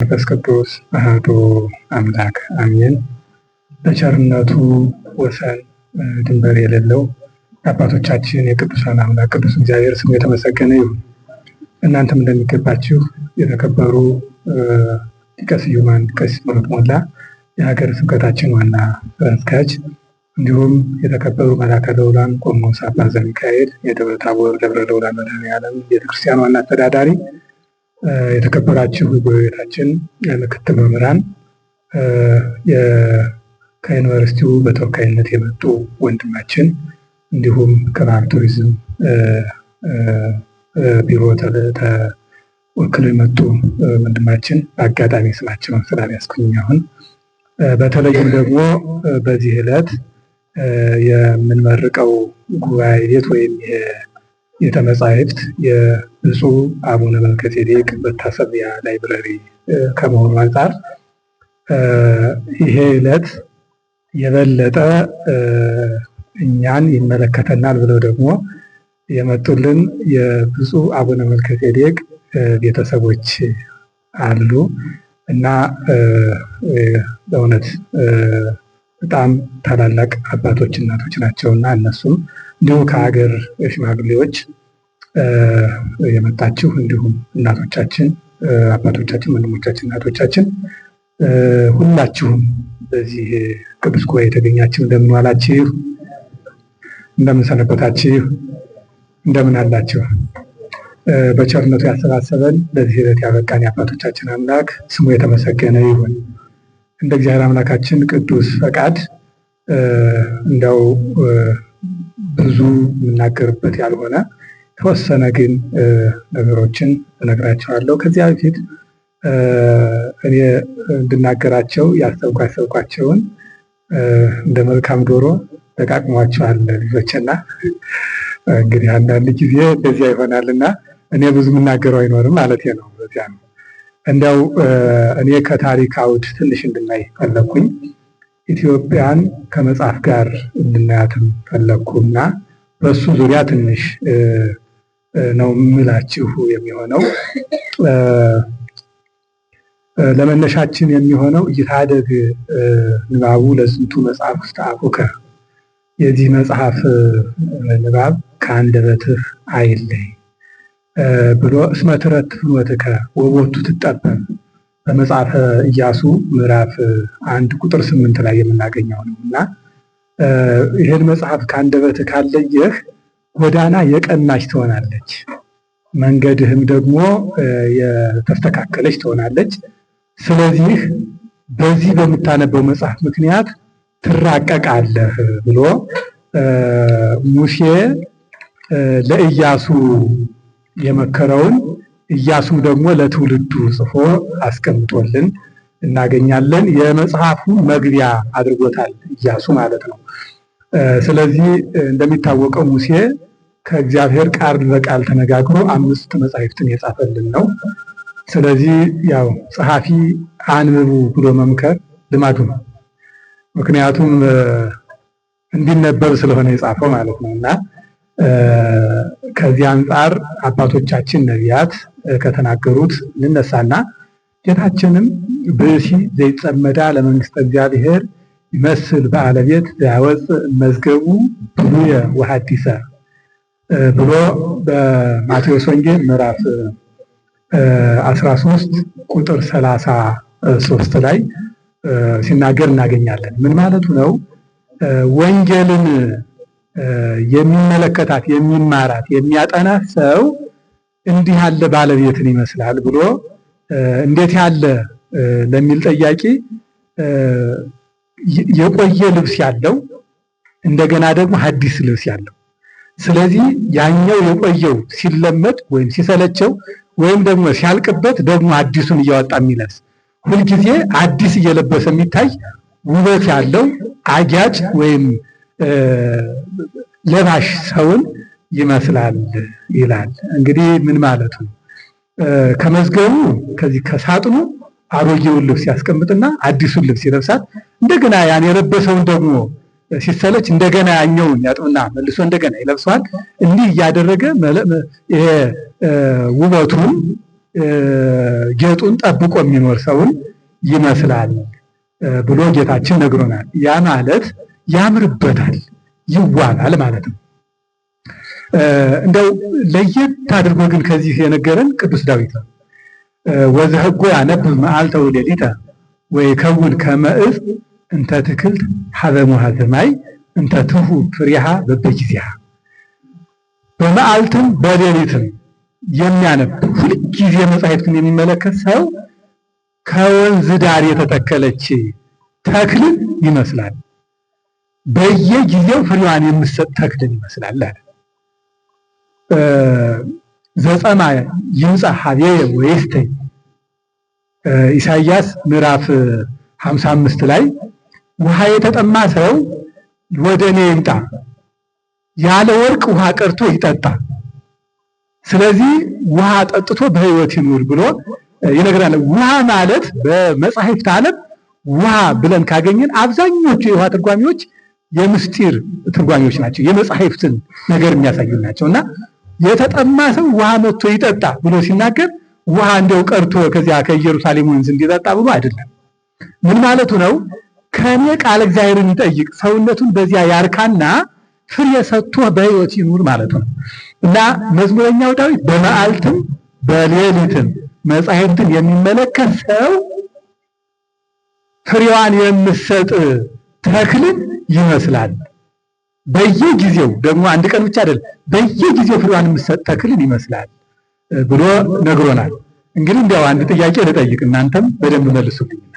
መንፈስ ቅዱስ አሐዱ አምላክ አሜን። በቸርነቱ ወሰን ድንበር የሌለው የአባቶቻችን የቅዱሳን አምላክ ቅዱስ እግዚአብሔር ስሙ የተመሰገነ ይሁን። እናንተም እንደሚገባችሁ የተከበሩ ሊቀ ስዩማን ቀሲስ ምሩጽ ሞላ የሀገረ ስብከታችን ዋና ስራ አስኪያጅ፣ እንዲሁም የተከበሩ መላከ ልዑላን ቆሞስ አባ ዘሚካኤል የደብረ ታቦር ደብረ ልዑላን መድኃኔዓለም ቤተክርስቲያን ዋና አስተዳዳሪ፣ የተከበራችሁ የጎረቤታችን ምክትል መምህራን፣ ከዩኒቨርሲቲው በተወካይነት የመጡ ወንድማችን፣ እንዲሁም ከባህል ቱሪዝም ቢሮ ተወክለው የመጡ ወንድማችን በአጋጣሚ ስማቸውን ስላልያዝኩኝ አሁን በተለይም ደግሞ በዚህ ዕለት የምንመርቀው ጉባኤ ቤት ወይም ቤተ መጻሕፍት የብፁዕ አቡነ መልከጼዴቅ መታሰቢያ ላይብረሪ ከመሆኑ አንጻር ይሄ ዕለት የበለጠ እኛን ይመለከተናል ብለው ደግሞ የመጡልን የብፁዕ አቡነ መልከጼዴቅ ቤተሰቦች አሉ እና በእውነት በጣም ታላላቅ አባቶች እናቶች ናቸው እና እነሱም እንዲሁ ከሀገር ሽማግሌዎች የመጣችሁ እንዲሁም እናቶቻችን፣ አባቶቻችን፣ ወንድሞቻችን፣ እናቶቻችን ሁላችሁም በዚህ ቅዱስ ጉባኤ የተገኛችሁ እንደምን ዋላችሁ? እንደምን ሰነበታችሁ? እንደምን አላችሁ? በቸርነቱ ያሰባሰበን ለዚህ ዕለት ያበቃን የአባቶቻችን አምላክ ስሙ የተመሰገነ ይሁን። እንደ እግዚአብሔር አምላካችን ቅዱስ ፈቃድ እንደው ብዙ የምናገርበት ያልሆነ ተወሰነ ግን ነገሮችን እነግራቸዋለሁ። ከዚያ በፊት እኔ እንድናገራቸው ያሰብኳቸውን እንደ መልካም ዶሮ ደቃቅሟቸዋል ልጆችና እንግዲህ አንዳንድ ጊዜ እንደዚያ ይሆናልና እኔ ብዙ የምናገረው አይኖርም ማለት ነው። በዚያ ነው እንደው እኔ ከታሪክ አውድ ትንሽ እንድናይ ፈለኩኝ። ኢትዮጵያን ከመጽሐፍ ጋር እንድናያትም ፈለኩና በሱ ዙሪያ ትንሽ ነው የምላችሁ የሚሆነው። ለመነሻችን የሚሆነው ይታደግ ንባቡ ለዝንቱ መጽሐፍ ውስጥ አፉከ፣ የዚህ መጽሐፍ ንባብ ከአንደበትህ አይለይ ብሎ እስመ ትረትዕ ፍኖትከ ወቦቱ ትጠበብ በመጽሐፈ ኢያሱ ምዕራፍ 1 ቁጥር 8 ላይ የምናገኘው ነው እና ይህን መጽሐፍ ከአንደበትህ ካለየህ ጎዳና የቀናች ትሆናለች፣ መንገድህም ደግሞ የተስተካከለች ትሆናለች። ስለዚህ በዚህ በምታነበው መጽሐፍ ምክንያት ትራቀቃለህ ብሎ ሙሴ ለኢያሱ የመከረውን ኢያሱም ደግሞ ለትውልዱ ጽፎ አስቀምጦልን እናገኛለን። የመጽሐፉ መግቢያ አድርጎታል ኢያሱ ማለት ነው። ስለዚህ እንደሚታወቀው ሙሴ ከእግዚአብሔር ቃል በቃል ተነጋግሮ 5 መጻሕፍትን የጻፈልን ነው። ስለዚህ ያው ጸሐፊ አንብቡ ብሎ መምከር ልማዱ ነው። ምክንያቱም እንዲነበብ ስለሆነ የጻፈው ማለት ነው እና ከዚህ አንጻር አባቶቻችን ነቢያት ከተናገሩት እንነሳና ጌታችንም ብእሲ ዘይጸመዳ ለመንግስተ እግዚአብሔር ይመስል ባለቤት ያወፅእ መዝገቡ ብሉየ ወሐዲሰ ብሎ በማቴዎስ ወንጌል ምዕራፍ 13 ቁጥር 33 ላይ ሲናገር እናገኛለን። ምን ማለቱ ነው? ወንጌልን የሚመለከታት የሚማራት የሚያጠናት ሰው እንዲህ ያለ ባለቤትን ይመስላል ብሎ እንዴት ያለ ለሚል ጠያቂ የቆየ ልብስ ያለው እንደገና ደግሞ ሐዲስ ልብስ ያለው። ስለዚህ ያኛው የቆየው ሲለመድ ወይም ሲሰለቸው ወይም ደግሞ ሲያልቅበት ደግሞ አዲሱን እያወጣ የሚለብስ ሁልጊዜ አዲስ እየለበሰ የሚታይ ውበት ያለው አጊያጭ ወይም ለባሽ ሰውን ይመስላል ይላል። እንግዲህ ምን ማለቱ ነው? ከመዝገቡ ከዚህ ከሳጥኑ አሮጌውን ልብስ ያስቀምጥና አዲሱን ልብስ ይለብሳል። እንደገና ያን የለበሰውን ደግሞ ሲሰለች እንደገና ያኛውን ያጥብና መልሶ እንደገና ይለብሰዋል። እንዲህ እያደረገ ይሄ ውበቱን ጌጡን ጠብቆ የሚኖር ሰውን ይመስላል ብሎ ጌታችን ነግሮናል። ያ ማለት ያምርበታል፣ ይዋባል ማለት ነው። እንደው ለየት አድርጎ ግን ከዚህ የነገረን ቅዱስ ዳዊት ነው። ወዘህጎ ያነብብ መዓልተ ወሌሊተ ወይከውን ከመ ዕፅ እንተ ትክልት ሀበ ሙሃዘ ማይ እንተ ትሁ ፍሬሃ በበጊዜሃ። በመዓልትም በሌሊትም የሚያነብ ሁልጊዜ መጻሕፍትን የሚመለከት ሰው ከወንዝ ዳር የተተከለች ተክልን ይመስላል። በየጊዜው ፍሬዋን የምትሰጥ ተክልን ይመስላል አለ። ዘጸማ ይምጻእ ኀቤየ ወይስተይ ኢሳይያስ ምዕራፍ 55 ላይ ውሃ የተጠማ ሰው ወደ እኔ ይምጣ፣ ያለ ወርቅ ውሃ ቀርቶ ይጠጣ፣ ስለዚህ ውሃ ጠጥቶ በሕይወት ይኑር ብሎ ይነግራል። ውሃ ማለት በመጻሕፍት ዓለም ውሃ ብለን ካገኘን አብዛኞቹ የውሃ ትርጓሜዎች የምስጢር ትርጓሜዎች ናቸው፣ የመጻሕፍትን ነገር የሚያሳዩ ናቸውና የተጠማ ሰው ውሃ መጥቶ ይጠጣ ብሎ ሲናገር ውሃ እንደው ቀርቶ ከዚያ ከኢየሩሳሌም ወንዝ እንዲጠጣ ብሎ አይደለም። ምን ማለቱ ነው? ከኔ ቃል እግዚአብሔርን ይጠይቅ፣ ሰውነቱን በዚያ ያርካና ፍሬ ሰጥቶ በሕይወት ይኑር ማለቱ ነው። እና መዝሙረኛው ዳዊት በመዓልትም በሌሊትም መጻሕፍትን የሚመለከት ሰው ፍሬዋን የምትሰጥ ተክልን ይመስላል። በየጊዜው ደግሞ አንድ ቀን ብቻ አይደለም፣ በየጊዜው ፍሬዋን የምትሰጥ ተክልን ይመስላል ብሎ ነግሮናል። እንግዲህ እንዲያው አንድ ጥያቄ ልጠይቅ፣ እናንተም በደንብ መልሱልኝና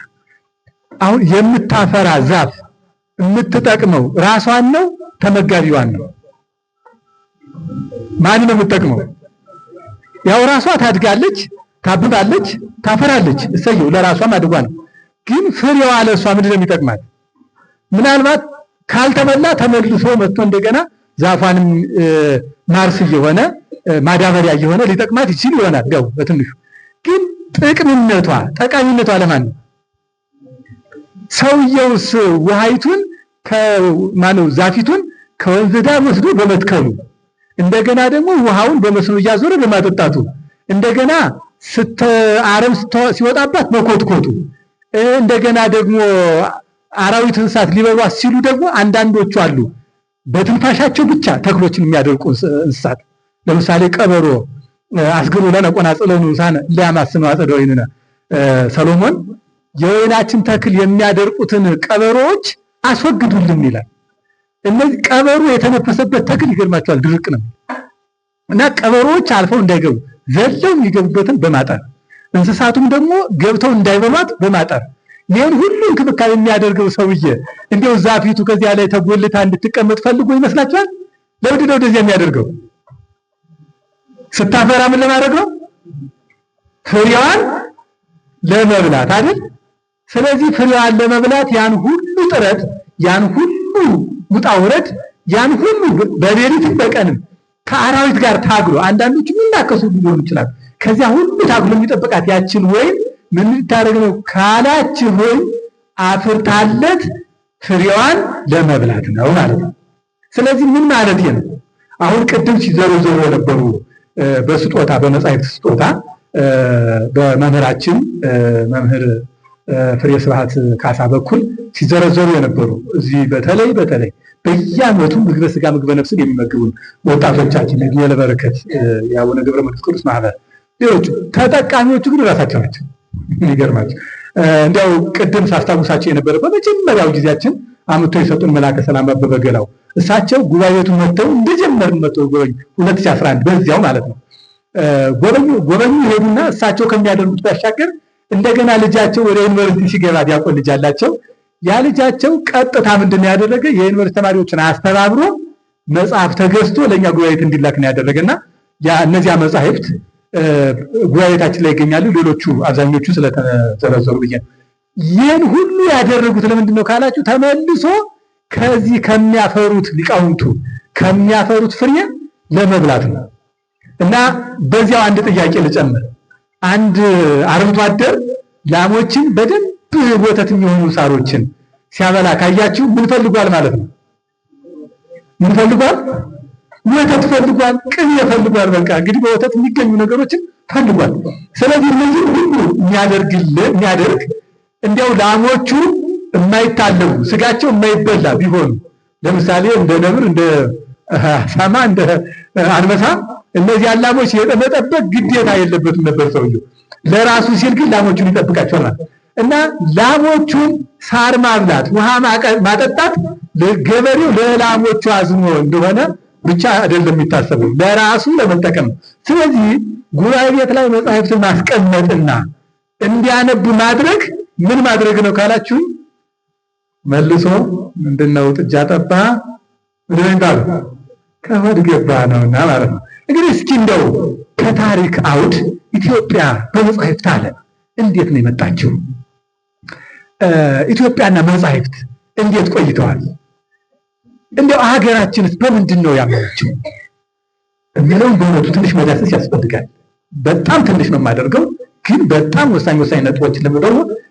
አሁን የምታፈራ ዛፍ የምትጠቅመው ራሷን ነው ተመጋቢዋን ነው? ማን ነው የምትጠቅመው? ያው ራሷ ታድጋለች፣ ታብባለች፣ ታፈራለች። እሰየው ለራሷ ማድጓ ነው። ግን ፍሬዋ ለሷ ምንድን ነው የሚጠቅማት? ምናልባት ካልተበላ ተመልሶ መጥቶ እንደገና ዛፏንም ማርስ እየሆነ ማዳበሪያ እየሆነ ሊጠቅማት ይችል ይሆናል። ያው በትንሹ ግን ጥቅምነቷ ጠቃሚነቷ ለማን ነው? ሰውየውስ ውሃይቱን ከማነው ዛፊቱን ከወንዝ ዳር ወስዶ በመትከሉ እንደገና ደግሞ ውሃውን በመስኖ እያዞረ በማጠጣቱ እንደገና አረም ሲወጣባት መኮትኮቱ እንደገና ደግሞ አራዊት እንስሳት ሊበሏት ሲሉ ደግሞ አንዳንዶቹ አሉ በትንፋሻቸው ብቻ ተክሎችን የሚያደርቁ እንስሳት። ለምሳሌ ቀበሮ አስግሩ ለነ ቆናጽለኑ ሳነ ሊያማስኑ አጸደ ወይንነ ሰሎሞን የወይናችን ተክል የሚያደርቁትን ቀበሮዎች አስወግዱልን ይላል። እነዚህ ቀበሮ የተነፈሰበት ተክል ይገርማቸዋል፣ ድርቅ ነው እና ቀበሮዎች አልፈው እንዳይገቡ ዘለው የሚገቡበትን በማጠር እንስሳቱም ደግሞ ገብተው እንዳይበሏት በማጠር ይህን ሁሉ እንክብካቤ የሚያደርገው ሰውዬ እንዲያው ዛፊቱ ከዚያ ላይ ተጎልታ እንድትቀመጥ ፈልጎ ይመስላችኋል? ለምንድን ነው እንደዚያ የሚያደርገው? ስታፈራ ምን ለማድረግ ነው? ፍሬዋን ለመብላት አይደል? ስለዚህ ፍሬዋን ለመብላት ያን ሁሉ ጥረት፣ ያን ሁሉ ውጣ ውረድ፣ ያን ሁሉ በሌሊትም በቀንም ከአራዊት ጋር ታግሎ አንዳንዶቹ የሚናከሱ ሊሆኑ ይችላል። ከዚያ ሁሉ ታግሎ የሚጠብቃት ያችን ወይን ምን ልታደርግ ነው ካላችሁ ሆይ አፍርታለት ፍሬዋን ለመብላት ነው ማለት ነው። ስለዚህ ምን ማለት ነው? አሁን ቅድም ሲዘረዘሩ የነበሩ በስጦታ በመጻሕፍት ስጦታ በመምህራችን መምህር ፍሬ ስብሐት ካሳ በኩል ሲዘረዘሩ የነበሩ እዚህ በተለይ በየዓመቱ ምግበ ሥጋ ምግበ ነፍስን የሚመግቡን ወጣቶቻችን ለግየለ በረከት የአቡነ ገብረ መንፈስ ቅዱስ ማህበር ሌሎቹ ተጠቃሚዎቹ ግን ራሳቸው ናቸው። ይገርማችሁ እንዲያው ቅድም ሳስታውሳቸው የነበረ በመጀመሪያው ጊዜያችን አምጥቶ የሰጡን መላከ ሰላም አበበ ገላው እሳቸው ጉባኤቱን መጥተው እንደጀመርን መጥተው ጎበኙ 2011 በዚያው ማለት ነው። ጎበኙ ሄዱና እሳቸው ከሚያደርጉት ባሻገር እንደገና ልጃቸው ወደ ዩኒቨርሲቲ ሲገባ ዲያቆን ልጅ አላቸው። ያ ልጃቸው ቀጥታ ምንድን ያደረገ የዩኒቨርሲቲ ተማሪዎችን አስተባብሮ መጽሐፍ ተገዝቶ ለኛ ጉባኤት እንዲላክ ነው ያደረገና ያ እነዚያ መጽሐፍት ጉባኤታችን ላይ ይገኛሉ። ሌሎቹ አብዛኞቹ ስለተዘረዘሩ ብዬ ይህን ሁሉ ያደረጉት ለምንድን ነው ካላችሁ ተመልሶ ከዚህ ከሚያፈሩት ሊቃውንቱ ከሚያፈሩት ፍሬ ለመብላት ነው። እና በዚያው አንድ ጥያቄ ልጨምር። አንድ አርብቶ አደር ላሞችን በደንብ ወተት የሚሆኑ ሳሮችን ሲያበላ ካያችሁ ምን ፈልጓል ማለት ነው? ምን ፈልጓል? ወተት ፈልጓል፣ ቅቤ ፈልጓል። በቃ እንግዲህ በወተት የሚገኙ ነገሮችን ፈልጓል። ስለዚህ እነዚህ ሁሉ የሚያደርግ እንዲያው ላሞቹ የማይታለቡ ስጋቸው የማይበላ ቢሆኑ ለምሳሌ እንደ ነብር፣ እንደ ሳማ፣ እንደ አንበሳ እነዚህ ላሞች የመጠበቅ ግዴታ የለበትም ነበር ሰውየው። ለራሱ ሲል ግን ላሞቹን ይጠብቃቸዋል እና ላሞቹን ሳር ማብላት፣ ውሃ ማጠጣት ገበሬው ለላሞቹ አዝኖ እንደሆነ ብቻ አይደለም የሚታሰበው፣ ለራሱ ለመጠቀም። ስለዚህ ጉባኤ ቤት ላይ መጻሕፍትን ማስቀመጥና እንዲያነቡ ማድረግ ምን ማድረግ ነው ካላችሁ መልሶ ምንድነው ጥጃ ጠባ እንደሚባል ከሆድ ገባ ነውና ማለት ነው። እንግዲህ እስኪ እንደው ከታሪክ አውድ ኢትዮጵያ በመጻሕፍት ዓለም እንዴት ነው የመጣችው? ኢትዮጵያና መጻሕፍት እንዴት ቆይተዋል? እንደው ሀገራችንስ በምንድን ነው ያመነችው የሚለውን በእውነቱ ትንሽ መዳሰስ ያስፈልጋል። በጣም ትንሽ ነው የማደርገው፣ ግን በጣም ወሳኝ ነጥቦችን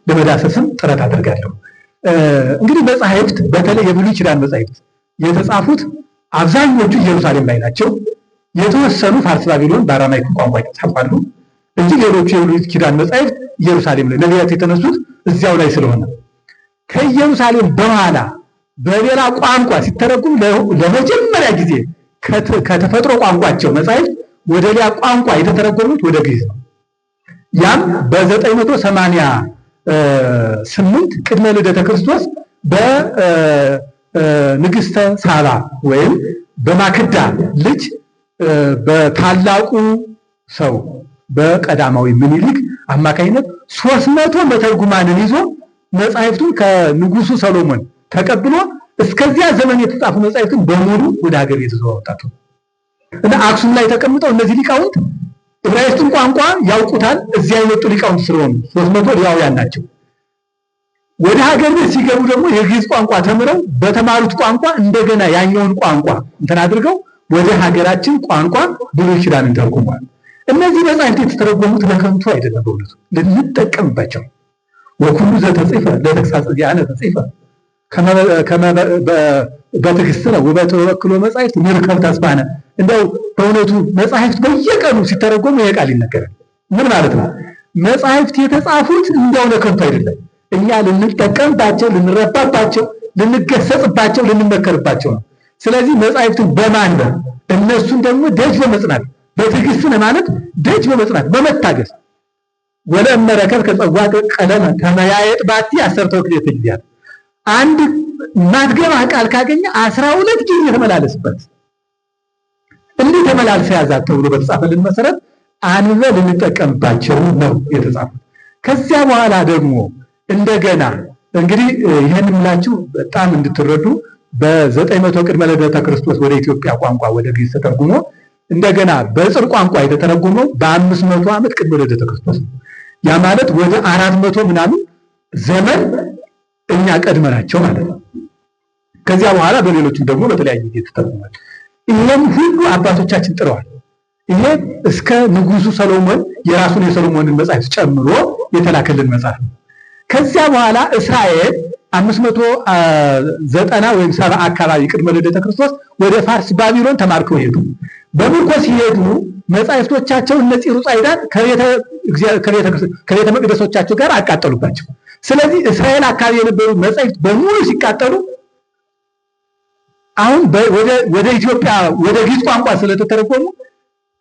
ለመዳሰስም ጥረት አደርጋለሁ። እንግዲህ መጻሕፍት በተለይ የብሉይ ኪዳን መጻሕፍት የተጻፉት አብዛኞቹ ኢየሩሳሌም ላይ ናቸው። የተወሰኑ ፋርስ፣ ባቢሎን በአራማይክ ቋንቋ ይጻፋሉ እንጂ ሌሎቹ የብሉይ ኪዳን መጻሕፍት ኢየሩሳሌም ላይ ነቢያት የተነሱት እዚያው ላይ ስለሆነ ከኢየሩሳሌም በኋላ በሌላ ቋንቋ ሲተረጉም ለመጀመሪያ ጊዜ ከተፈጥሮ ቋንቋቸው መጻሕፍት ወደ ሌላ ቋንቋ የተተረጎሙት ወደ ግዕዝ ነው። ያም በ988 ቅድመ ልደተ ክርስቶስ በንግሥተ ሳባ ወይም በማክዳ ልጅ በታላቁ ሰው በቀዳማዊ ምኒልክ አማካኝነት 300 መተርጉማንን ይዞ መጻሕፍቱን ከንጉሱ ሰሎሞን ተቀብሎ እስከዚያ ዘመን የተጻፉ መጻሕፍትን በሙሉ ወደ ሀገር የተዘዋወጣቱ እና አክሱም ላይ ተቀምጠው እነዚህ ሊቃውንት ዕብራይስጥን ቋንቋ ያውቁታል። እዚያ የመጡ ሊቃውንት ስለሆኑ 300 ሊቃውያን ናቸው። ወደ ሀገር ቤት ሲገቡ ደግሞ የግዕዝ ቋንቋ ተምረው በተማሩት ቋንቋ እንደገና ያኛውን ቋንቋ እንትን አድርገው ወደ ሀገራችን ቋንቋ ብሉይ ኪዳንን ተርጉሟል። እነዚህ መጻሕፍት የተተረጎሙት ለከንቱ አይደለም፣ በእውነቱ ልንጠቀምባቸው ወኩሉ ዘተጽፈ ለተግሣጽ ዚአነ ተጽፈ በትዕግሥትነ ወበተወክሎ መጻሕፍት ንርከብ ተስፋነ። እንደው በእውነቱ መጻሕፍት በየቀኑ ሲተረጎሙ ይሄ ቃል ይነገራል። ምን ማለት ነው? መጻሕፍት የተጻፉት እንደው ለከንቱ አይደለም፣ እኛ ልንጠቀምባቸው፣ ልንረባባቸው፣ ልንገሰጽባቸው፣ ልንመከርባቸው ነው። ስለዚህ መጻሕፍትን በማንበብ እነሱን ደግሞ ደጅ በመጽናት በትዕግሥትነ ማለት ደጅ በመጽናት በመታገስ ወለእመረከብ ከጸዋት ቀለመ ከመያየጥ ባቲ 10 ወክሌተ ጊዜያት አንድ ማትገባ ቃል ካገኘ 12 ጊዜ ተመላለስበት። እንዲህ ተመላልሰ ያዛት ተብሎ በተጻፈልን መሰረት አንበ ልንጠቀምባቸው ነው የተጻፉት። ከዚያ በኋላ ደግሞ እንደገና እንግዲህ ይህን ምላችሁ በጣም እንድትረዱ በ900 ቅድመ ልደተ ክርስቶስ ወደ ኢትዮጵያ ቋንቋ ወደ ግዕዝ ተተርጉሞ እንደገና በጽር ቋንቋ የተተረጎመው በ500 ዓመት ቅድመ ልደተ ክርስቶስ ነው። ያ ማለት ወደ 400 ምናምን ዘመን እኛ ቀድመናቸው ማለት ነው። ከዚያ በኋላ በሌሎችም ደግሞ በተለያየ ጊዜ ተተርጉሟል። ይሄን ሁሉ አባቶቻችን ጥረዋል። ይሄ እስከ ንጉሱ ሰሎሞን የራሱን የሰሎሞንን መጽሐፍ ጨምሮ የተላከልን መጽሐፍ ነው። ከዚያ በኋላ እስራኤል 590 ወይም 70 አካባቢ ቅድመ ልደተ ክርስቶስ ወደ ፋርስ ባቢሎን ተማርከው ሄዱ። በምርኮ ሲሄዱ መጻሕፍቶቻቸው እነዚህ ሩጻይዳን ከቤተ መቅደሶቻቸው ጋር አቃጠሉባቸው። ስለዚህ እስራኤል አካባቢ የነበሩ መጻሕፍት በሙሉ ሲቃጠሉ አሁን ወደ ኢትዮጵያ ወደ ግዕዝ ቋንቋ ስለተተረጎሙ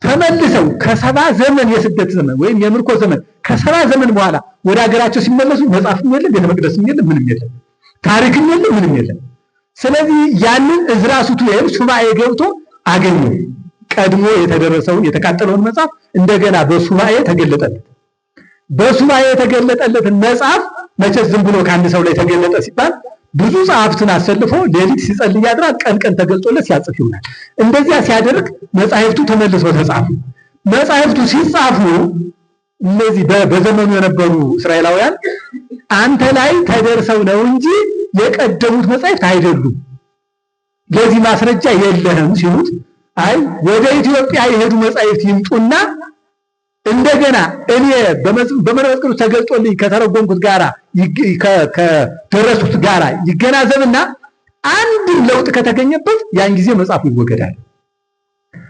ተመልሰው ከ70 ዘመን የስደት ዘመን ወይም የምርኮ ዘመን ከ70 ዘመን በኋላ ወደ ሀገራቸው ሲመለሱ መጽሐፍም የለም፣ ቤተ መቅደስም የለም፣ ምንም የለም፣ ታሪክም የለም፣ ምንም የለም። ስለዚህ ያንን ዕዝራ ሱቱኤል ሱባኤ ገብቶ አገኙ። ቀድሞ የተደረሰውን የተቃጠለውን መጽሐፍ እንደገና በሱባኤ ተገለጠለት። በሱባኤ የተገለጠለትን መጽሐፍ መቼስ ዝም ብሎ ከአንድ ሰው ላይ ተገለጠ ሲባል ብዙ ጸሐፍትን አሰልፎ ሌሊት ሲጸልይ ያድራል፣ ቀን ተገልጦለት ሲያጽፍ ይውላል። እንደዚያ ሲያደርግ መጻሕፍቱ ተመልሰው ተጻፉ። መጻሕፍቱ ሲጻፉ እነዚህ በዘመኑ የነበሩ እስራኤላውያን አንተ ላይ ተደርሰው ነው እንጂ የቀደሙት መጻሕፍት አይደሉም፣ ለዚህ ማስረጃ የለህም ሲሉት አይ ወደ ኢትዮጵያ የሄዱ መጻሕፍት ይምጡና እንደገና እኔ በመንፈስ ቅዱስ ተገልጦልኝ ከተረጎምኩት ጋራ ከደረሱት ጋራ ይገናዘብና አንድ ለውጥ ከተገኘበት ያን ጊዜ መጽሐፉ ይወገዳል።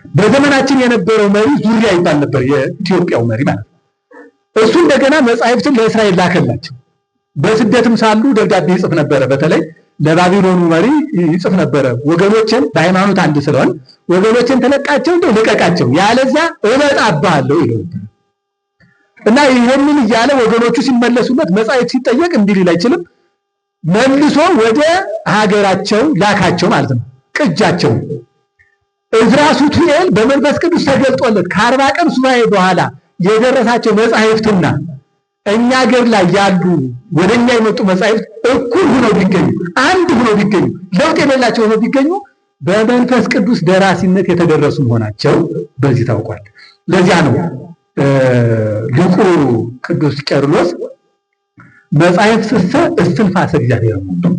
በዘመናችን የነበረው መሪ ዙሪያ ይባል ነበር፣ የኢትዮጵያው መሪ ማለት ነው። እሱ እንደገና መጻሕፍትን ለእስራኤል ላከላቸው። በስደትም ሳሉ ደብዳቤ ይጽፍ ነበረ። በተለይ ለባቢሎኑ መሪ ይጽፍ ነበረ። ወገኖችን በሃይማኖት አንድ ስለሆን ወገኖችን ተለቃቸው እንደው ልቀቃቸው፣ ያለዚያ እመጣብሃለሁ ይለው ነበር። እና ይሄንን እያለ ወገኖቹ ሲመለሱለት መጻሕፍት ሲጠየቅ እንዲህ ሊል አይችልም። መልሶ ወደ ሀገራቸው ላካቸው ማለት ነው። ቅጃቸው ዕዝራ ሱቱኤል በመንፈስ ቅዱስ ተገልጦለት ከ40 ቀን ሱባኤ በኋላ የደረሳቸው መጻሕፍትና እኛ ሀገር ላይ ያሉ ወደኛ የመጡ መጻሕፍት እኩል ሆነው ቢገኙ፣ አንድ ሆነው ቢገኙ፣ ለውጥ የሌላቸው ሆነው ቢገኙ በመንፈስ ቅዱስ ደራሲነት የተደረሱ መሆናቸው በዚህ ታውቋል። ለዚያ ነው ሊቁ ቅዱስ ቄርሎስ መጻሕፍት እስትንፋሰ እግዚአብሔር ነው።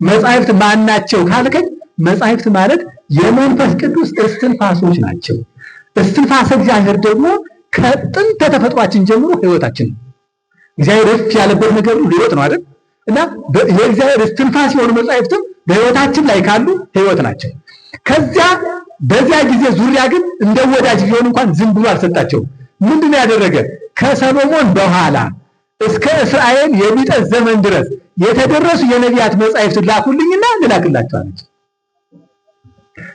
መጻሕፍት ማናቸው ካልከኝ መጻሕፍት ማለት የመንፈስ ቅዱስ እስትንፋሶች ናቸው። እስትንፋሰ እግዚአብሔር ደግሞ ከጥንተ ተፈጥሯችን ጀምሮ ሕይወታችን ነው። እግዚአብሔር እፍ ያለበት ነገር ሕይወት ነው አይደል? እና የእግዚአብሔር እስትንፋስ የሆኑ መጻሕፍትም በሕይወታችን ላይ ካሉ ሕይወት ናቸው። ከዚያ በዚያ ጊዜ ዙሪያ ግን እንደ ወዳጅ ቢሆን እንኳን ዝም ብሎ አልሰጣቸውም። ምንድን ነው ያደረገ? ከሰሎሞን በኋላ እስከ እስራኤል የሚጠት ዘመን ድረስ የተደረሱ የነቢያት መጻሕፍት ላኩልኝና ልላክላቸዋለች።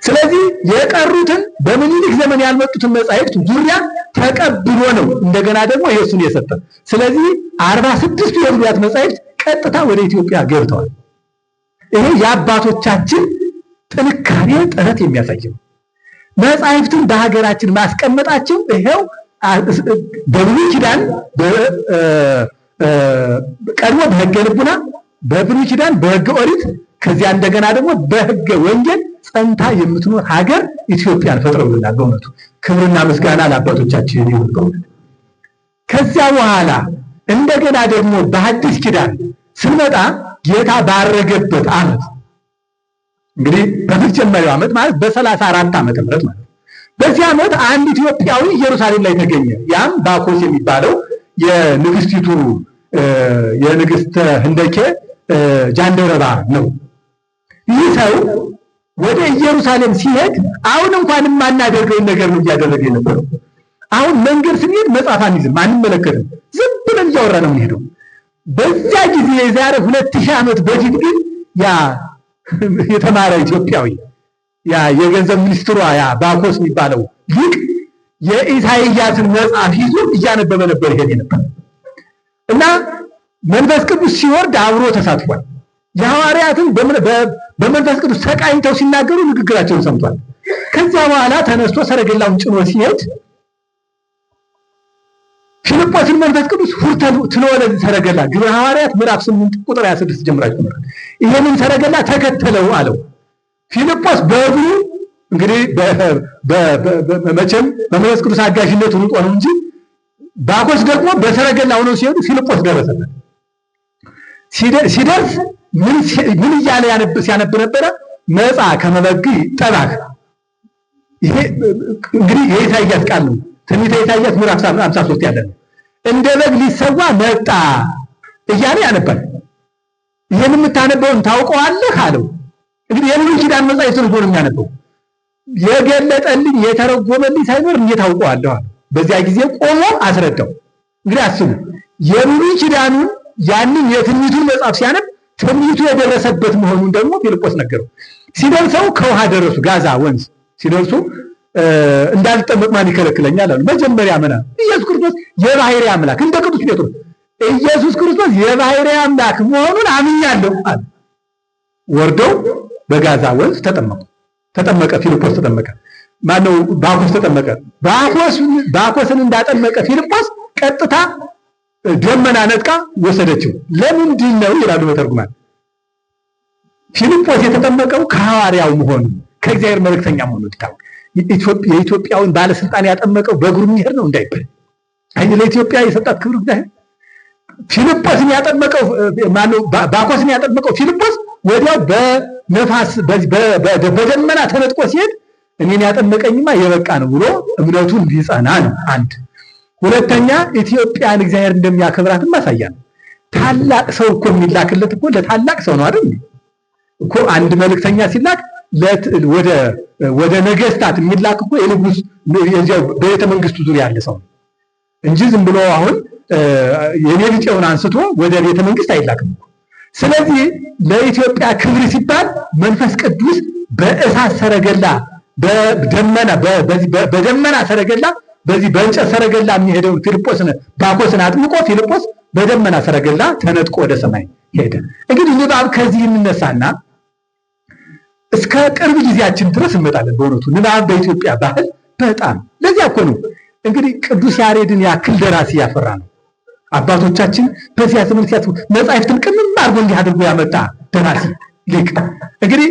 ስለዚህ የቀሩትን በምኒልክ ዘመን ያልመጡትን መጻሕፍት ዙሪያ ተቀብሎ ነው እንደገና ደግሞ የሱን የሰጠ። ስለዚህ 46ቱ የነቢያት መጻሕፍት ቀጥታ ወደ ኢትዮጵያ ገብተዋል። ይሄ የአባቶቻችን ጥንካሬ ጥረት የሚያሳይ ነው። መጻሕፍትን በሀገራችን ማስቀመጣቸው ይሄው በብሉይ ኪዳን ቀድሞ በሕገ ልቡና፣ በብሉይ ኪዳን በሕገ ኦሪት፣ ከዚያ እንደገና ደግሞ በሕገ ወንጌል ጸንታ የምትኖር ሀገር ኢትዮጵያን ፈጥረውልናል። በእውነቱ ክብርና ምስጋና ለአባቶቻችን ይሁን። በእውነት ከዚያ በኋላ እንደገና ደግሞ በሐዲስ ኪዳን ስንመጣ ጌታ ባረገበት ዓመት እንግዲህ በመጀመሪያው ዓመት ማለት በ34 ዓመተ ምህረት ማለት በዚህ ዓመት አንድ ኢትዮጵያዊ ኢየሩሳሌም ላይ ተገኘ። ያም ባኮስ የሚባለው የንግስቲቱ የንግስተ ህንደኬ ጃንደረባ ነው። ይህ ሰው ወደ ኢየሩሳሌም ሲሄድ አሁን እንኳን የማናደርገውን ነገር ነው እያደረገ የነበረው። አሁን መንገድ ስንሄድ መጽሐፍ አንይዝም፣ አንመለከትም፣ ዝም ብለን እያወራ ነው የምንሄደው። በዚያ ጊዜ የዛሬ 2000 ዓመት በፊት ግን ያ የተማረ ኢትዮጵያዊ ያ የገንዘብ ሚኒስትሯ ያ ባኮስ የሚባለው ሊቅ የኢሳይያስን መጽሐፍ ይዞ እያነበበ ነበር ይሄድ ነበር እና መንፈስ ቅዱስ ሲወርድ አብሮ ተሳትፏል። የሐዋርያትን በመንፈስ ቅዱስ ተቃኝተው ሲናገሩ ንግግራቸውን ሰምቷል። ከዚያ በኋላ ተነስቶ ሰረገላውን ጭኖ ሲሄድ ፊልጶስን መንፈስ ቅዱስ ሁርተሉ ትለወለ ሰረገላ ግብረ ሐዋርያት ምዕራፍ 8 ቁጥር 26 ጀምራችሁ ተመልከቱ። ይሄንን ሰረገላ ተከተለው አለው። ፊልጶስ በእግሩ እንግዲህ መቼም በመንፈስ ቅዱስ አጋዥነት ሩጦ ነው እንጂ ባኮስ ደግሞ በሰረገላ ሆነው ሲሄዱ ፊልጶስ ደረሰበት። ሲደርስ ምን እያለ ሲያነብ ነበረ? መጻ ከመበግ ጠባክ። ይሄ እንግዲህ የኢሳይያስ ቃል ነው። ትንቢተ ኢሳይያስ ምዕራፍ 53 ያለ ነው። እንደ በግ ሊሰዋ መጣ እያለ ያነባል። ይሄን የምታነበውን ታውቀዋለህ አለው። እንግዲህ የብሉይ ኪዳን መጻሕፍትን ነው የሚያነበው። የገለጠልኝ የተረጎመልኝ ሳይኖር እንዴት አውቀዋለሁ አለ። በዚያ ጊዜ ቆሞ አስረዳው። እንግዲህ አስቡ፣ የብሉይ ኪዳኑን ያንን የትንቢቱን መጽሐፍ ሲያነብ ትንቢቱ የደረሰበት መሆኑን ደግሞ ፊልጶስ ነገረው። ሲደርሰው ከውሃ ደረሱ። ጋዛ ወንዝ ሲደርሱ እንዳልጠመቅ ማን ይከለክለኛል አሉ። መጀመሪያ መና ኢየሱስ ክርስቶስ የባሕርይ አምላክ እንደ ቅዱስ ጴጥሮስ ኢየሱስ ክርስቶስ የባሕርይ አምላክ መሆኑን አምኛለሁ አለ። ወርደው በጋዛ ወንዝ ተጠመቀ። ፊልጶስ ተጠመቀ። ማነው? ባኮስ ተጠመቀ። ባኮስን እንዳጠመቀ ፊልጶስ ቀጥታ ደመና ነጥቃ ወሰደችው። ለምንድን ነው ይላሉ መተርጉማን። ፊልጶስ የተጠመቀው ከሐዋርያው መሆኑ ከእግዚአብሔር መልእክተኛ መሆኑ ይታወቅ። የኢትዮጵያውን ባለስልጣን ያጠመቀው በእግሩ የሚሄድ ነው እንዳይባል። አይ ለኢትዮጵያ የሰጣት ክብር እግዚአብሔር። ፊልጶስን ያጠመቀው ማነው? ባኮስን ያጠመቀው ፊልጶስ ወዲያው በነፋስ በደመና ተነጥቆ ሲሄድ እኔን ያጠመቀኝማ የበቃ ነው ብሎ እምነቱን እንዲጸና ነው። አንድ ሁለተኛ ኢትዮጵያን እግዚአብሔር እንደሚያከብራትም ማሳያ ነው። ታላቅ ሰው እኮ የሚላክለት እኮ ለታላቅ ሰው ነው አይደል እኮ። አንድ መልእክተኛ ሲላክ ወደ ነገስታት የሚላክ እኮ የንጉስ በቤተ መንግስቱ ዙሪያ ያለ ሰው እንጂ ዝም ብሎ አሁን የኔ ቢጤውን አንስቶ ወደ ቤተ መንግስት አይላክም። ስለዚህ ለኢትዮጵያ ክብር ሲባል መንፈስ ቅዱስ በእሳት ሰረገላ በደመና ሰረገላ በዚህ በእንጨት ሰረገላ የሚሄደውን ባኮስን አጥምቆ ፊልጶስ በደመና ሰረገላ ተነጥቆ ወደ ሰማይ ሄደ። እንግዲህ ንባብ ከዚህ እንነሳና እስከ ቅርብ ጊዜያችን ድረስ እንመጣለን። በእውነቱ ንባብ በኢትዮጵያ ባህል በጣም ለዚያ እኮ ነው እንግዲህ ቅዱስ ያሬድን ያክል ደራሲ ያፈራ ነው። አባቶቻችን በዚያ ዘመን ሲያስቡ መጻሕፍትን ቅምም አድርጎ እንዲህ አድርጎ ያመጣ ደራሲ ሊቅ። እንግዲህ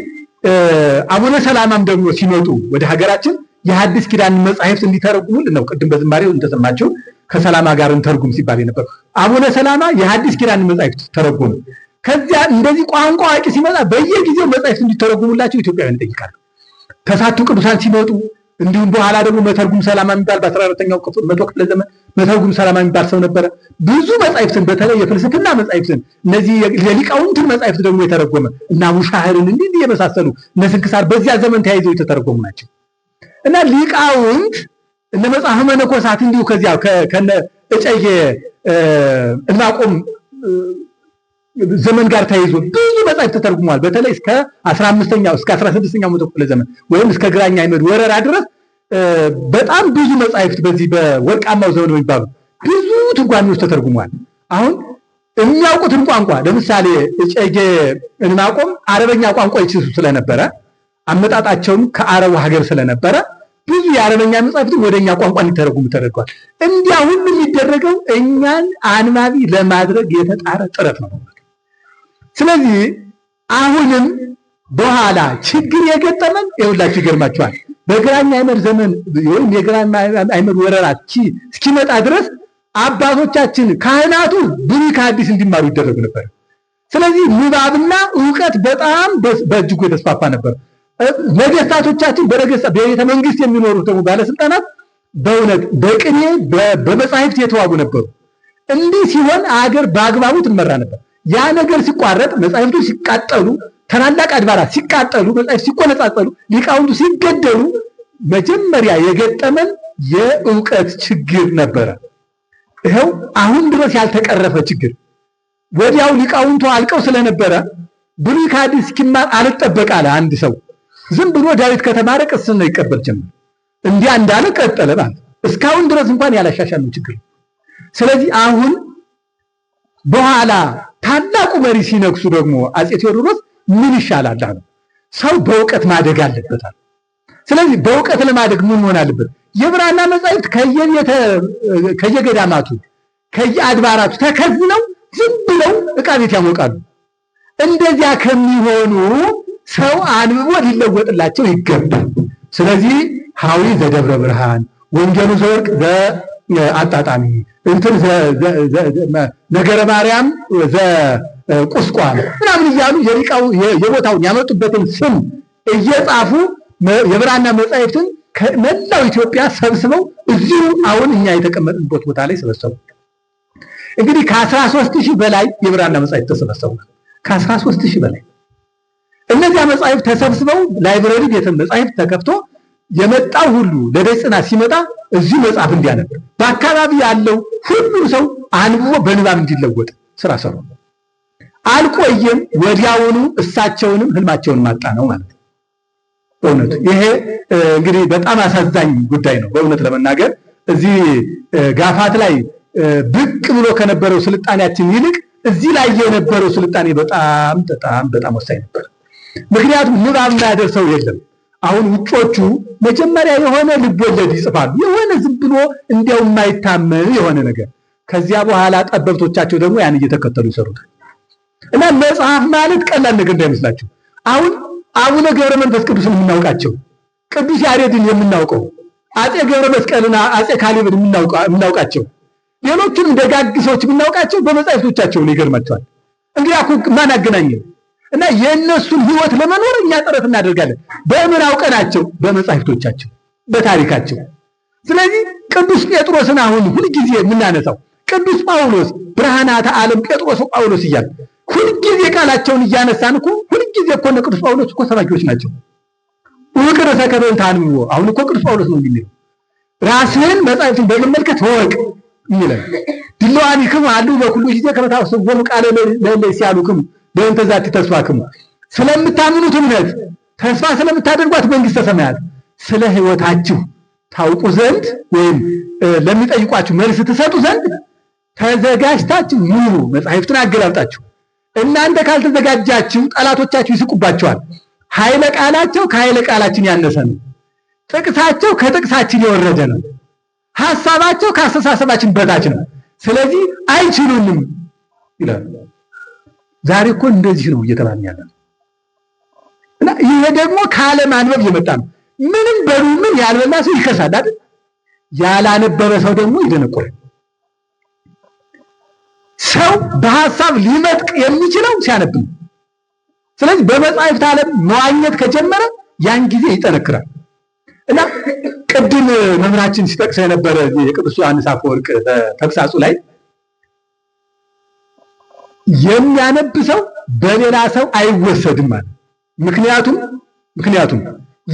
አቡነ ሰላማም ደግሞ ሲመጡ ወደ ሀገራችን የሐዲስ ኪዳን መጻሕፍት እንዲተረጉሙልን ነው። ቅድም በዝማሬው እንደሰማቸው ከሰላማ ጋር እንተርጉም ሲባል የነበረው አቡነ ሰላማ የሐዲስ ኪዳን መጻሕፍት ተረጉሙ። ከዚያ እንደዚህ ቋንቋ አዋቂ ሲመጣ በየጊዜው መጻሕፍት እንዲተረጉሙላቸው ኢትዮጵያውያን ይጠይቃሉ። ተስዓቱ ቅዱሳን ሲመጡ እንዲሁም በኋላ ደግሞ መተርጉም ሰላማ የሚባል በ14ኛው መቶ ክፍለ ዘመን መተርጉም ሰላማ የሚባል ሰው ነበረ። ብዙ መጻሕፍትን በተለይ የፍልስፍና መጻሕፍትን እነዚህ የሊቃውንትን መጻሕፍት ደግሞ የተረጎመ እና አቡሻህርን እንዲህ የመሳሰሉ እነ ስንክሳር በዚያ ዘመን ተያይዘው የተተረጎሙ ናቸው። እና ሊቃውንት እነ መጽሐፈ መነኮሳት እንዲሁ ከዚያ ከነ እጨጌ ዕንባቆም ዘመን ጋር ተያይዞ ብዙ መጻሕፍት ተተርጉሟል። በተለይ እስከ 15ኛው እስከ 16ኛው መቶ ክፍለ ዘመን ወይም እስከ ግራኝ አዕመድ ወረራ ድረስ በጣም ብዙ መጻሕፍት በዚህ በወርቃማው ዘመን የሚባሉ ብዙ ትርጓሜዎች ተተርጉሟል። አሁን የሚያውቁትን ቋንቋ ለምሳሌ እጨጌ ዕንባቆም አረበኛ ቋንቋ ይችሉ ስለነበረ አመጣጣቸውም ከአረቡ ሀገር ስለነበረ ብዙ የአረበኛ መጻሕፍትን ወደኛ ቋንቋ እንዲተረጉሙ ተደርጓል። እንዲያ ሁሉ የሚደረገው እኛን አንባቢ ለማድረግ የተጣረ ጥረት ነው። ስለዚህ አሁንም በኋላ ችግር የገጠመን ይኸውላችሁ ይገርማችኋል። በግራኝ አዕመድ ዘመን ወይም የግራኝ አዕመድ ወረራ እስኪመጣ ድረስ አባቶቻችን ካህናቱ ብሉይ ከሐዲስ እንዲማሩ ይደረጉ ነበር። ስለዚህ ንባብና ዕውቀት በጣም በእጅጉ የተስፋፋ ነበር። ነገስታቶቻችን በቤተ መንግስት የሚኖሩት ደግሞ ባለስልጣናት በእውነት በቅኔ በመጻሕፍት የተዋቡ ነበሩ። እንዲህ ሲሆን አገር በአግባቡ ትመራ ነበር። ያ ነገር ሲቋረጥ፣ መጻሕፍቶች ሲቃጠሉ፣ ታላላቅ አድባራት ሲቃጠሉ፣ መጻሕፍት ሲቆነጻጸሉ፣ ሊቃውንቱ ሲገደሉ መጀመሪያ የገጠመን የዕውቀት ችግር ነበረ። ይኸው አሁን ድረስ ያልተቀረፈ ችግር። ወዲያው ሊቃውንቱ አልቀው ስለነበረ ብሉይ ከሐዲስ እስኪማር አልጠበቅ አለ አንድ ሰው። ዝም ብሎ ዳዊት ከተማረ ቅስና ይቀበል ጀመር። እንዲያ እንዳለ ቀጠለ ማለት እስካሁን ድረስ እንኳን ያላሻሻለው ችግር። ስለዚህ አሁን በኋላ ታላቁ መሪ ሲነግሱ ደግሞ አፄ ቴዎድሮስ ምን ይሻላል አሉ። ሰው በእውቀት ማደግ አለበት። ስለዚህ በእውቀት ለማደግ ምን መሆን አለበት? የብራና መጻሕፍት ከየገዳማቱ ከየአድባራቱ ተከዝነው ዝም ብለው ዕቃ ቤት ያሞቃሉ። እንደዚያ ከሚሆኑ ሰው አንብቦ ሊለወጥላቸው ይገባል። ስለዚህ ሐዊ ዘደብረ ብርሃን፣ ወንጌሉ ዘወርቅ ዘአጣጣሚ፣ እንትን ነገረ ማርያም ዘቁስቋም ምናምን እያሉ የቦታውን ያመጡበትን ስም እየጻፉ የብራና መጻሕፍትን ከመላው ኢትዮጵያ ሰብስበው እዚሁ አሁን እኛ የተቀመጥንበት ቦታ ላይ ሰበሰቡ። እንግዲህ ከ13,000 በላይ የብራና መጻሕፍት ተሰበሰቡ። ከ13,000 በላይ እነዚያ መጻሕፍት ተሰብስበው ላይብረሪ ቤተ መጻሕፍት ተከፍቶ የመጣው ሁሉ ለደጅ ጥናት ሲመጣ እዚሁ መጽሐፍ እንዲያነብ በአካባቢ ያለው ሁሉም ሰው አንብቦ በንባብ እንዲለወጥ ስራ ሰሩ። አልቆየም፣ ወዲያውኑ እሳቸውንም ህልማቸውን ማጣ ነው ማለት ነው። በእውነቱ ይሄ እንግዲህ በጣም አሳዛኝ ጉዳይ ነው። በእውነት ለመናገር እዚህ ጋፋት ላይ ብቅ ብሎ ከነበረው ስልጣኔያችን ይልቅ እዚህ ላይ የነበረው ስልጣኔ በጣም ወሳኝ ነበር። ምክንያቱም ንባብ የማያደርሰው የለም። አሁን ውጮቹ መጀመሪያ የሆነ ልቦለድ ይጽፋሉ፣ የሆነ ዝም ብሎ እንዲያው የማይታመን የሆነ ነገር። ከዚያ በኋላ ጠበብቶቻቸው ደግሞ ያን እየተከተሉ ይሰሩታል። እና መጽሐፍ ማለት ቀላል ነገር እንዳይመስላችሁ። አሁን አቡነ ገብረ መንፈስ ቅዱስን የምናውቃቸው፣ ቅዱስ ያሬድን የምናውቀው፣ አፄ ገብረ መስቀልና አፄ ካሌብን የምናውቃቸው፣ ሌሎቹንም ደጋግ ሰዎች የምናውቃቸው በመጻሕፍቶቻቸው ነው። ይገርማቸዋል። እንግዲህ አኩ ማን አገናኘው? እና የእነሱን ህይወት ለመኖር እኛ ጥረት እናደርጋለን። በምን አውቀናቸው? በመጻሕፍቶቻቸው፣ በታሪካቸው። ስለዚህ ቅዱስ ጴጥሮስን አሁን ሁልጊዜ የምናነሳው ቅዱስ ጳውሎስ ብርሃናተ ዓለም ጴጥሮስ ጳውሎስ እያለ ሁልጊዜ ቃላቸውን እያነሳን እኮ ሁልጊዜ እኮ ቅዱስ ጳውሎስ እኮ ሰባኪዎች ናቸው። ወቅረ ሰከበን ታንብቦ አሁን እኮ ቅዱስ ጳውሎስ ነው የሚለው ራስህን መጻሕፍትን በመመልከት ወቅ ይላል። ድለዋኒክም አሉ በኩሉ ጊዜ ከመታሰቡ ቃለ ለለ ሲያሉክም በእንተ ዛቲ ተስፋክም ስለምታምኑት እምነት ተስፋ ስለምታደርጓት መንግስተ ሰማያት ስለ ሕይወታችሁ ታውቁ ዘንድ ወይም ለሚጠይቋችሁ መልስ ትሰጡ ዘንድ ተዘጋጅታችሁ ኑሩ። መጻሕፍትን አገላብጣችሁ እናንተ ካልተዘጋጃችሁ ጠላቶቻችሁ ይስቁባቸዋል። ኃይለ ቃላቸው ከኃይለ ቃላችን ያነሰ ነው። ጥቅሳቸው ከጥቅሳችን የወረደ ነው። ሐሳባቸው ከአስተሳሰባችን በታች ነው። ስለዚህ አይችሉንም ይላል። ዛሬ እኮ እንደዚህ ነው እየተባልን ያለ ነው። እና ይሄ ደግሞ ካለማንበብ የመጣ ነው። ምንም በሉ ምን ያልበላ ሰው ይከሳል አይደል? ያላነበበ ሰው ደግሞ ይደነቆራል። ሰው በሐሳብ ሊመጥቅ የሚችለው ሲያነብ ነው። ስለዚህ በመጻሕፍት ዓለም መዋኘት ከጀመረ ያን ጊዜ ይጠነክራል። እና ቅድም መምህራችን ሲጠቅሰው የነበረ የቅዱስ ዮሐንስ አፈወርቅ በተግሳጹ ላይ የሚያነብ ሰው በሌላ ሰው አይወሰድም ማለት። ምክንያቱም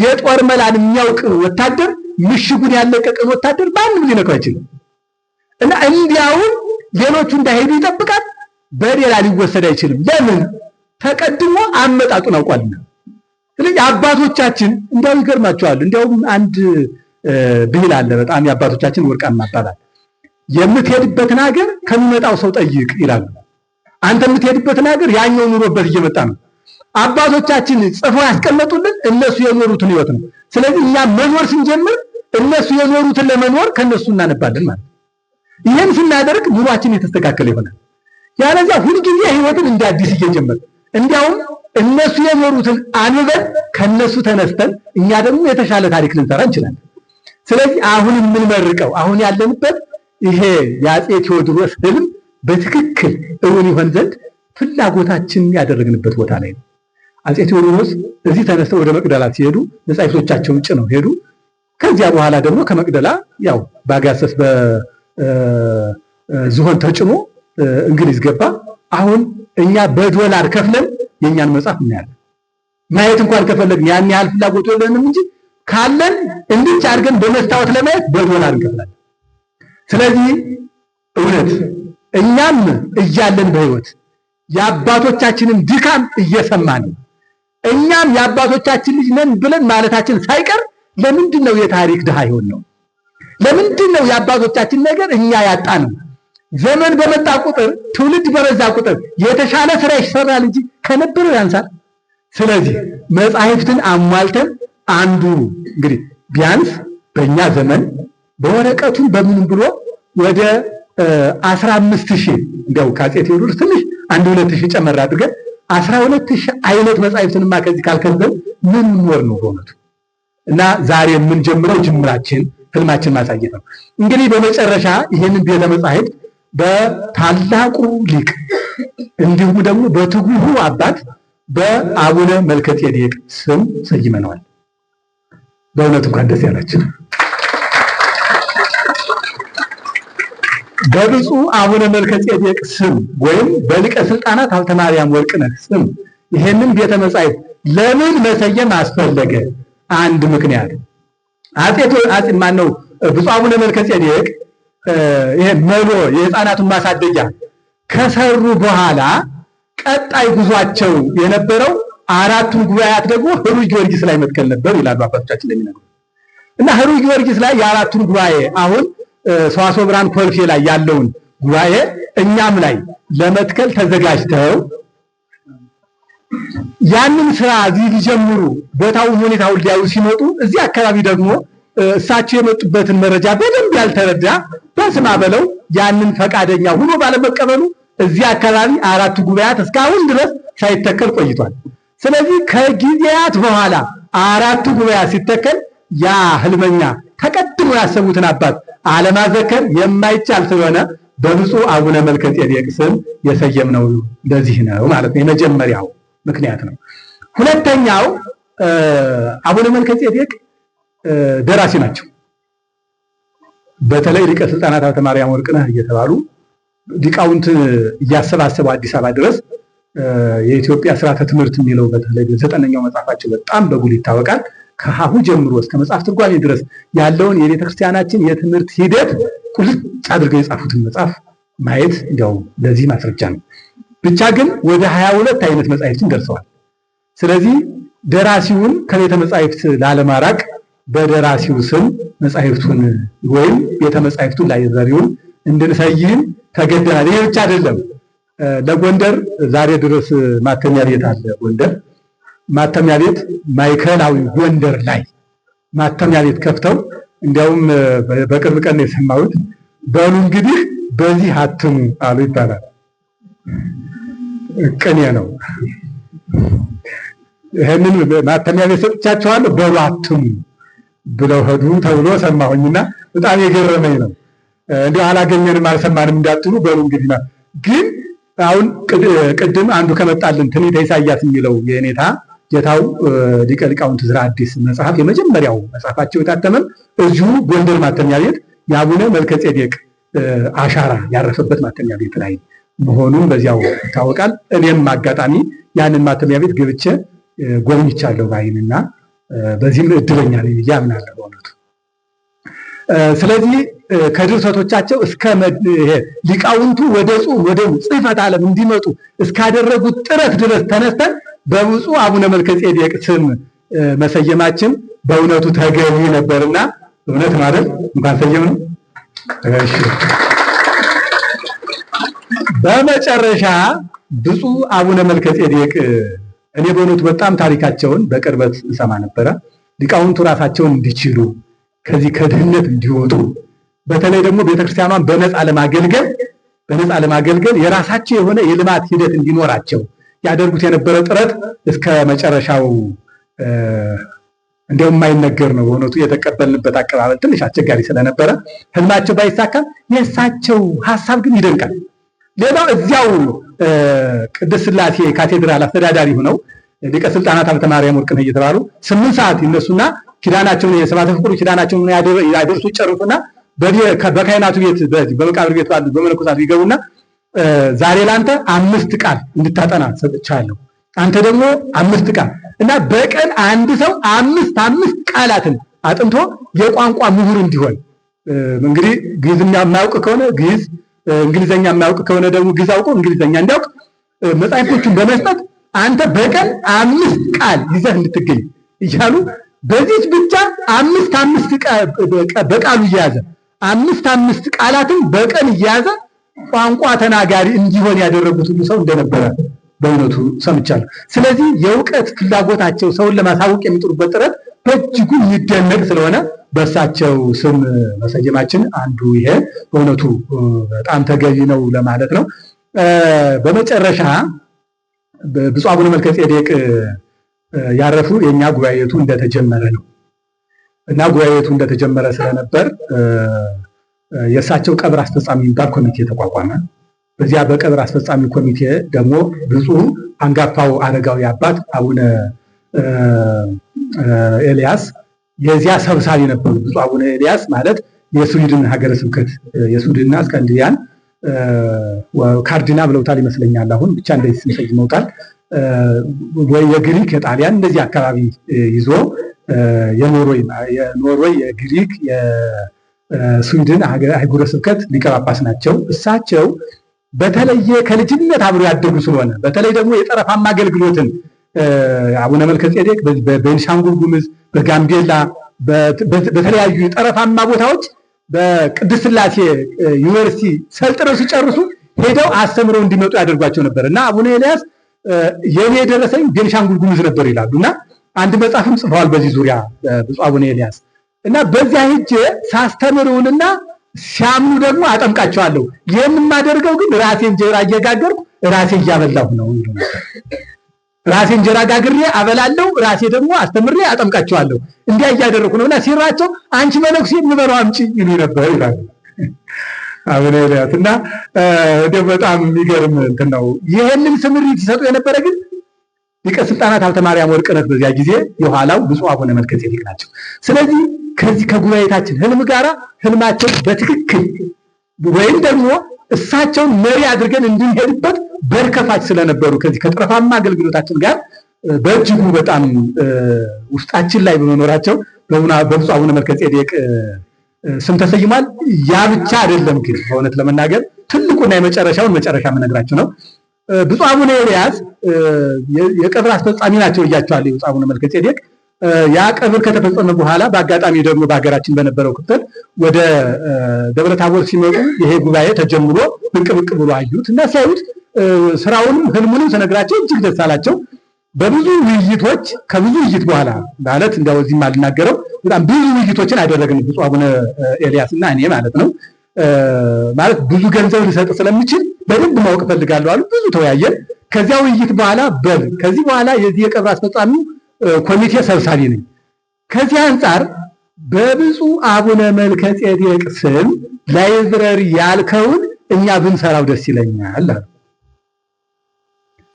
የጦር መላን የሚያውቅ ወታደር ምሽጉን ያለቀቀን ወታደር ማንም ሊነካው አይችልም። እና እንዲያውም ሌሎቹ እንዳይሄዱ ይጠብቃል። በሌላ ሊወሰድ አይችልም። ለምን? ተቀድሞ አመጣጡን አውቋልና። ስለዚህ አባቶቻችን እንዲያው ይገርማቸዋል። እንዲያውም አንድ ብሂል አለ በጣም የአባቶቻችን ወርቃማ አባባል፣ የምትሄድበትን ሀገር ከሚመጣው ሰው ጠይቅ ይላሉ። አንተ የምትሄድበትን ሀገር ያኛው ኑሮበት እየመጣ ነው። አባቶቻችን ጽፈው ያስቀመጡልን እነሱ የኖሩትን ህይወት ነው። ስለዚህ እኛ መኖር ስንጀምር እነሱ የኖሩትን ለመኖር ከነሱ እናነባለን ማለት። ይህን ስናደርግ ኑሯችን የተስተካከለ ይሆናል። ያለዚያ ሁልጊዜ ህይወትን እንደ አዲስ እየጀመርን እንዲያውም እነሱ የኖሩትን አንበን ከነሱ ተነስተን እኛ ደግሞ የተሻለ ታሪክ ልንሰራ እንችላለን። ስለዚህ አሁን የምንመርቀው አሁን ያለንበት ይሄ የአፄ ቴዎድሮስ ህልም በትክክል እውን ይሆን ዘንድ ፍላጎታችን ያደረግንበት ቦታ ላይ ነው። አፄ ቴዎድሮስ እዚህ ተነስተው ወደ መቅደላ ሲሄዱ መጻሕፍቶቻቸውን ጭነው ሄዱ። ከዚያ በኋላ ደግሞ ከመቅደላ ያው በአጋሰስ በዝሆን ተጭኖ እንግሊዝ ገባ። አሁን እኛ በዶላር ከፍለን የኛን መጽሐፍ እናያለን። ማየት እንኳን ከፈለግን ያን ያህል ፍላጎት የለንም እንጂ ካለን እንድንች አድርገን በመስታወት ለማየት በዶላር እንከፍላለን። ስለዚህ እውነት እኛም እያለን በህይወት የአባቶቻችንን ድካም እየሰማን እኛም የአባቶቻችን ልጅ ነን ብለን ማለታችን ሳይቀር ለምንድን ነው የታሪክ ድሃ ይሆን ነው? ለምንድን ነው የአባቶቻችን ነገር እኛ ያጣ ነው? ዘመን በመጣ ቁጥር ትውልድ በበዛ ቁጥር የተሻለ ስራ ይሰራል እንጂ ከነበረው ያንሳል። ስለዚህ መጻሕፍትን አሟልተን አንዱ እንግዲህ ቢያንስ በእኛ ዘመን በወረቀቱን በምንም ብሎ ወደ 15000 እንደው ከአፄ ቴዎድሮስ ትንሽ 2000 ጨመር አድርገን 12000 አይነት መጻሕፍትንማ ከዚህ ካልከዘን ምን ኖር ነው በእውነቱ። እና ዛሬ የምንጀምረው ጅምራችን ህልማችን ማሳየት ነው። እንግዲህ በመጨረሻ ይሄንን ቤተ መጻሕፍት በታላቁ ሊቅ እንዲሁም ደግሞ በትጉሁ አባት በአቡነ መልከጼዴቅ ስም ሰይመነዋል። በእውነቱ እንኳን ደስ ያላችሁ። በብፁዕ አቡነ መልከጼዴቅ ስም ወይም በሊቀ ስልጣናት ሀብተ ማርያም ወርቅነህ ስም ይሄንን ቤተ መጻሕፍት ለምን መሰየም አስፈለገ? አንድ ምክንያት ብፁዕ አቡነ መልከጼዴቅ ይሄ መሎ የህፃናቱን ማሳደጊያ ከሰሩ በኋላ ቀጣይ ጉዟቸው የነበረው አራቱን ጉባኤያት ደግሞ ህሩይ ጊዮርጊስ ላይ መትከል ነበር ይላሉ አባቶቻችን እንደሚነግሩ። እና ህሩይ ጊዮርጊስ ላይ የአራቱን ጉባኤ አሁን ሰዋስወ ብርሃን ኮልፌ ላይ ያለውን ጉባኤ እኛም ላይ ለመትከል ተዘጋጅተው ያንን ስራ እዚህ ሊጀምሩ ቦታውን ሁኔታውን ሊያዩ ሲመጡ እዚህ አካባቢ ደግሞ እሳቸው የመጡበትን መረጃ በደንብ ያልተረዳ በስማ በለው ያንን ፈቃደኛ ሆኖ ባለመቀበሉ እዚህ አካባቢ አራቱ ጉባኤያት እስካሁን ድረስ ሳይተከል ቆይቷል። ስለዚህ ከጊዜያት በኋላ አራቱ ጉባኤያት ሲተከል ያ ህልመኛ ተቀድሞ ያሰቡትን አባት አለማዘከር የማይቻል ስለሆነ በብፁዕ አቡነ መልከጼዴቅ ስም የሰየምነው እንደዚህ ነው ማለት ነው። የመጀመሪያው ምክንያት ነው። ሁለተኛው አቡነ መልከጼዴቅ ደራሲ ናቸው። በተለይ ሊቀ ስልጣናት ሀብተ ማርያም ወርቅነህ እየተባሉ ሊቃውንት እያሰባሰቡ አዲስ አበባ ድረስ የኢትዮጵያ ስርዓተ ትምህርት የሚለው በተለይ 9ኛው መጽሐፋቸው በጣም በጉል ይታወቃል። ከሀሁ ጀምሮ እስከ መጽሐፍ ትርጓሜ ድረስ ያለውን የቤተክርስቲያናችን የትምህርት ሂደት ቁልጭ አድርገው የጻፉትን መጽሐፍ ማየት እንዲያው ለዚህ ማስረጃ ነው። ብቻ ግን ወደ 22 አይነት መጻሕፍትን ደርሰዋል። ስለዚህ ደራሲውን ከቤተ መጻሕፍት ላለማራቅ በደራሲው ስም መጻሕፍቱን ወይም ቤተ መጻሕፍቱን ላይብረሪውን እንድንሰይም ተገደናል። ይሄ ብቻ አይደለም። ለጎንደር ዛሬ ድረስ ማተሚያ ቤት አለ። ጎንደር ማተሚያ ቤት ማዕከላዊ ጎንደር ላይ ማተሚያ ቤት ከፍተው እንዲያውም በቅርብ ቀን የሰማሁት በሉ እንግዲህ በዚህ አትሙ አሉ ይባላል። ቅኔ ነው። ይሄንን ማተሚያ ቤት ሰጥቻቸዋለሁ በሉ አትሙ ብለው ሄዱ ተብሎ ሰማሁኝና በጣም የገረመኝ ነው። እንዲሁ አላገኘንም አልሰማንም እንዳትሉ በሉ እንግዲህ ግን አሁን ቅድም አንዱ ከመጣልን ትንቢተ ኢሳይያስ የሚለው የኔታ ጌታው ሊቀ ሊቃውንት ዕዝራ አዲስ መጽሐፍ የመጀመሪያው መጽሐፋቸው የታተመም እዚሁ ጎንደር ማተሚያ ቤት የአቡነ መልከጼዴቅ አሻራ ያረፈበት ማተሚያ ቤት ላይ መሆኑን በዚያው ይታወቃል። እኔም አጋጣሚ ያንን ማተሚያ ቤት ገብቼ ጎብኝቻለሁ ባይንና በዚህም እድለኛ ነኝ ብዬ አምናለሁ በእውነቱ። ስለዚህ ከድርሰቶቻቸው እስከ ሊቃውንቱ ወደ ጽሕፈት ዓለም እንዲመጡ እስካደረጉት ጥረት ድረስ ተነስተን በብፁዕ አቡነ መልከጼዴቅ ስም መሰየማችን በእውነቱ ተገቢ ነበርና እውነት ማለት እንኳን ሰየምን። እሺ፣ በመጨረሻ ብፁዕ አቡነ መልከጼዴቅ እኔ በእውነቱ በጣም ታሪካቸውን በቅርበት እሰማ ነበረ። ሊቃውንቱ ራሳቸውን እንዲችሉ ከዚህ ከድህነት እንዲወጡ በተለይ ደግሞ ቤተክርስቲያኗን በነፃ ለማገልገል የራሳቸው የሆነ የልማት ሂደት እንዲኖራቸው ያደርጉት የነበረ ጥረት እስከ መጨረሻው እንደው የማይነገር ነው። በእውነቱ የተቀበልንበት አቀባበል ትንሽ አስቸጋሪ ስለነበረ ህልማቸው ባይሳካም የእሳቸው ሀሳብ ግን ይደንቃል። ሌላው እዚያው ቅድስት ሥላሴ ካቴድራል አስተዳዳሪ ሆነው ሊቀ ስልጣናት ሀብተ ማርያም ወርቅነህ እየተባሉ 8 ሰዓት ይነሱና ኪዳናቸውን የሰማዕተ ፍቁር ኪዳናቸውን ያደርሱ ይጨርሱና በካህናቱ ቤት በመቃብር ቤት ባሉ በመነኮሳቱ ይገቡና ዛሬ ላንተ 5 ቃል እንድታጠና ሰጥቻለሁ፣ አንተ ደግሞ 5 ቃል እና በቀን አንድ ሰው 5 ቃላትን አጥንቶ የቋንቋ ምሁር እንዲሆን እንግዲህ ግዕዝኛ የማያውቅ ከሆነ ግዕዝ፣ እንግሊዘኛ የማያውቅ ከሆነ ደግሞ ግዕዝ አውቆ እንግሊዘኛ እንዲያውቅ መጻሕፍቶቹን በመስጠት አንተ በቀን 5 ቃል ይዘህ እንድትገኝ እያሉ በዚህ ብቻ 5 በቃሉ እየያዘ 5 ቃላትን በቀን እየያዘ ቋንቋ ተናጋሪ እንዲሆን ያደረጉት ሁሉ ሰው እንደነበረ በእውነቱ ሰምቻለሁ። ስለዚህ የእውቀት ፍላጎታቸው ሰውን ለማሳወቅ የሚጥሩበት ጥረት በእጅጉ የሚደነቅ ስለሆነ በእሳቸው ስም መሰየማችን አንዱ ይሄ በእውነቱ በጣም ተገቢ ነው ለማለት ነው። በመጨረሻ ብፁዕ አቡነ መልከጼዴቅ ያረፉ የኛ ጉባኤቱ እንደተጀመረ ነው እና ጉባኤቱ እንደተጀመረ ስለነበር የእሳቸው ቀብር አስፈጻሚ የሚባል ኮሚቴ ተቋቋመ። በዚያ በቀብር አስፈጻሚ ኮሚቴ ደግሞ ብፁዕ አንጋፋው አረጋዊ አባት አቡነ ኤልያስ የዚያ ሰብሳቢ ነበሩ። ብፁዕ አቡነ ኤልያስ ማለት የስዊድን ሀገረ ስብከት የስዊድንና እስካንዲያን ካርዲና ብለውታል ይመስለኛል። አሁን ብቻ እንደዚህ ስም ሰይመውታል። ወይ የግሪክ የጣሊያን እንደዚህ አካባቢ ይዞ የኖርዌይ፣ የግሪክ፣ የስዊድን አህጉረ ስብከት ሊቀ ጳጳስ ናቸው። እሳቸው በተለየ ከልጅነት አብሮ ያደጉ ስለሆነ በተለይ ደግሞ የጠረፋማ አገልግሎትን አቡነ መልከጼዴቅ በቤንሻንጉል ጉምዝ፣ በጋምቤላ በተለያዩ የጠረፋማ ቦታዎች በቅድስት ሥላሴ ዩኒቨርሲቲ ሰልጥነው ሲጨርሱ ሄደው አስተምረው እንዲመጡ ያደርጓቸው ነበር እና አቡነ ኤልያስ የኔ የደረሰኝ ቤንሻንጉል ጉምዝ ነበር ይላሉ እና አንድ መጽሐፍም ጽፈዋል በዚህ ዙሪያ ብፁዕ አቡነ ኤልያስ እና በዚያ ሄጄ ሳስተምረውልና ሲያምኑ ደግሞ አጠምቃቸዋለሁ። ይህን የማደርገው ግን ራሴ እንጀራ እየጋገርኩ ራሴ እያበላሁ ነው። ራሴ እንጀራ ጋግሬ አበላለሁ፣ ራሴ ደግሞ አስተምሬ አጠምቃቸዋለሁ። እንዲያ እያደረኩ ነውና ሲራቸው አንቺ መነኩሴ የሚበላው አምጪ ይሉ ነበር ይላሉ አቡነ ኤልያስ እና በጣም የሚገርም እንትን ነው። ይህንን ስምሪት ይሰጡ የነበረ ግን ሊቀ ስልጣናት ሀብተ ማርያም ወርቅነህ በዚያ ጊዜ የኋላው ብፁዕ አቡነ መልከጼዴቅ ናቸው። ስለዚህ ከዚህ ከጉባኤታችን ህልም ጋራ ህልማቸው በትክክል ወይም ደግሞ እሳቸውን መሪ አድርገን እንድንሄድበት በርከፋች ስለነበሩ ከዚህ ከጠረፋማ አገልግሎታችን ጋር በእጅጉ በጣም ውስጣችን ላይ በመኖራቸው በብፁዕ አቡነ መልከጼዴቅ ስም ተሰይሟል። ያ ብቻ አይደለም ግን በእውነት ለመናገር ትልቁና የመጨረሻውን መጨረሻ የምነግራችሁ ነው። ብፁዕ አቡነ ኤልያስ የቀብር አስፈጻሚ ናቸው እያቸዋለሁ። ብፁዕ አቡነ መልከጼዴቅ ያ ቀብር ከተፈጸመ በኋላ በአጋጣሚ ደግሞ በሀገራችን በነበረው ክፍተት ወደ ደብረ ታቦር ሲመጡ ይሄ ጉባኤ ተጀምሮ ብቅ ብሎ አዩት እና ሲያዩት ስራውንም ህልሙንም ስነግራቸው እጅግ ደስ አላቸው። በብዙ ውይይቶች ከብዙ ውይይት በኋላ ማለት እንደው እዚህም አልናገረው በጣም ብዙ ውይይቶችን አደረግን ብፁዕ አቡነ ኤልያስ እና እኔ ማለት ነው። ማለት ብዙ ገንዘብ ሊሰጥ ስለሚችል በደንብ ማወቅ ፈልጋለሁ አሉ። ብዙ ተወያየን። ከዚያ ውይይት በኋላ ከዚህ በኋላ የዚህ የቀብር አስፈጻሚ ኮሚቴ ሰብሳቢ ነኝ። ከዚህ አንጻር በብፁዕ አቡነ መልከጼዴቅ ስም ላይብረሪ ያልከውን እኛ ብንሰራው ደስ ይለኛል አሉ።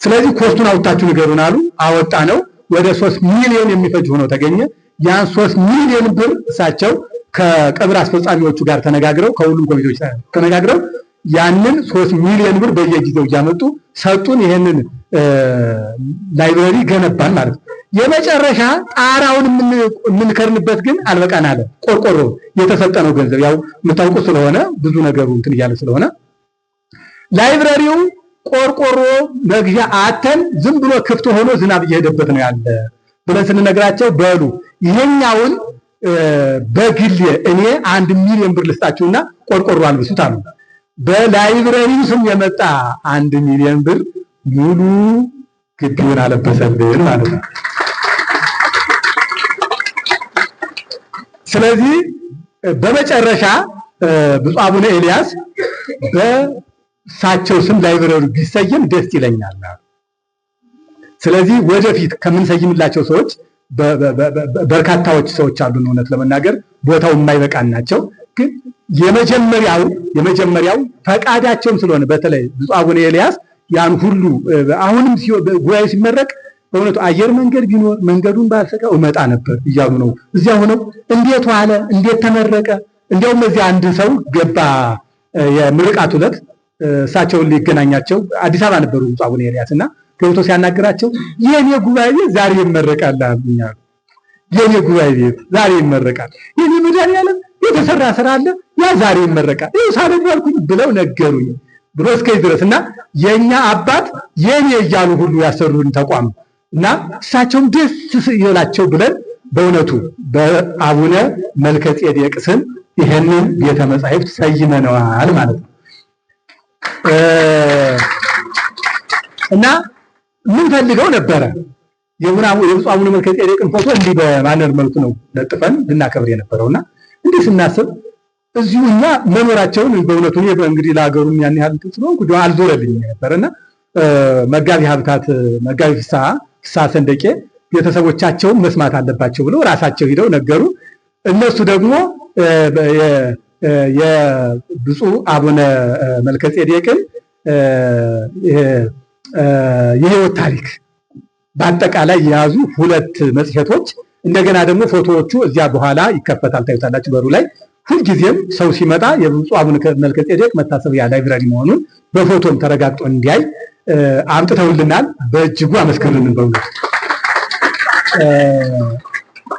ስለዚህ ኮስቱን አውጣችሁ ንገሩን አሉ። አወጣ ነው ወደ 3 ሚሊዮን የሚፈጅ ሆኖ ተገኘ። ያን 3 ሚሊዮን ብር እሳቸው ከቀብር አስፈጻሚዎቹ ጋር ተነጋግረው ከሁሉም ኮሚቴዎች ተነጋግረው ያንን 3 ሚሊዮን ብር በየጊዜው እያመጡ ሰጡን። ይሄንን ላይብረሪ ገነባን ማለት ነው። የመጨረሻ ጣራውን የምንከርንበት ግን አልበቃን አለ። ቆርቆሮ የተሰጠነው ገንዘብ ያው የምታውቁ ስለሆነ ብዙ ነገሩ እንትን እያለ ስለሆነ ላይብረሪው ቆርቆሮ መግዣ አተን ዝም ብሎ ክፍት ሆኖ ዝናብ እየሄደበት ነው ያለ ብለን ስንነግራቸው በሉ ይሄኛውን በግል እኔ 1 ሚሊዮን ብር ልስጣችሁና ቆርቆሮ አልብሱት አሉ። በላይብረሪው ስም የመጣ 1 ሚሊዮን ብር ሙሉ ግቢውን አለበሰልን ማለት ነው። ስለዚህ በመጨረሻ ብፁዕ አቡነ ኤልያስ በእሳቸው ስም ላይብረሪው ቢሰየም ደስ ይለኛል። ስለዚህ ወደፊት ከምንሰይምላቸው ሰዎች በርካታዎች ሰዎች አሉን። እውነት ለመናገር ቦታው የማይበቃን ናቸው። ግን የመጀመሪያው ፈቃዳቸውም ስለሆነ በተለይ ብፁዕ አቡነ ኤልያስ ያን ሁሉ አሁንም ጉባኤ ሲመረቅ በእውነቱ አየር መንገድ ቢኖር መንገዱን ባልሰቀው እመጣ ነበር እያሉ ነው። እዚያ ሆነው እንዴት ዋለ እንዴት ተመረቀ። እንዲያውም እዚያ አንድ ሰው ገባ የምርቃቱ ዕለት እሳቸውን ሊገናኛቸው አዲስ አበባ ነበሩ ብፁዕ አቡነ ኤልያስ እና ገብቶ ሲያናግራቸው የኔ ጉባኤ ቤት ዛሬ ይመረቃል አሉኛል። የኔ ጉባኤ ቤት ዛሬ ይመረቃል፣ የኔ መድኃኒዓለም የተሰራ ስራ አለ ያ ዛሬ ይመረቃል ሳለባልኩኝ ብለው ነገሩኝ ብሎ እስከዚህ ድረስ እና የኛ አባት የኔ እያሉ ሁሉ ያሰሩን ተቋም እና እሳቸውም ደስ ይላቸው ብለን በእውነቱ በአቡነ መልከጼዴቅ ስም ይሄንን ቤተ መጻሕፍት ሰይመነዋል ማለት ነው። እና ምን ፈልገው ነበረ የብፁዕ አቡነ መልከጼዴቅን ፎቶ እንዲህ በማነር መልኩ ነው ለጥፈን ልናከብር የነበረውና እንዲህ ስናስብ እዚሁ እኛ መኖራቸውን በእውነቱ እንግዲህ ለሀገሩም ያን ያህል ስለሆንኩ አልዞረልኝ ነበርና መጋቢ ሀብታት መጋቢ ፍስሐ ሰንደቄ ቤተሰቦቻቸውን መስማት አለባቸው ብለው ራሳቸው ሂደው ነገሩ። እነሱ ደግሞ የብፁዕ አቡነ መልከጼዴቅን የህይወት ታሪክ በአጠቃላይ የያዙ 2 መጽሔቶች እንደገና ደግሞ ፎቶዎቹ እዚያ በኋላ ይከፈታል ታዩታላችሁ በሩ ላይ። ሁልጊዜም ሰው ሲመጣ የብፁዕ አቡነ መልከጼዴቅ መታሰቢያ ላይብረሪ መሆኑን በፎቶም ተረጋግጦ እንዲያይ አምጥተውልናል። በእጅጉ አመስግኑልን። በእውነት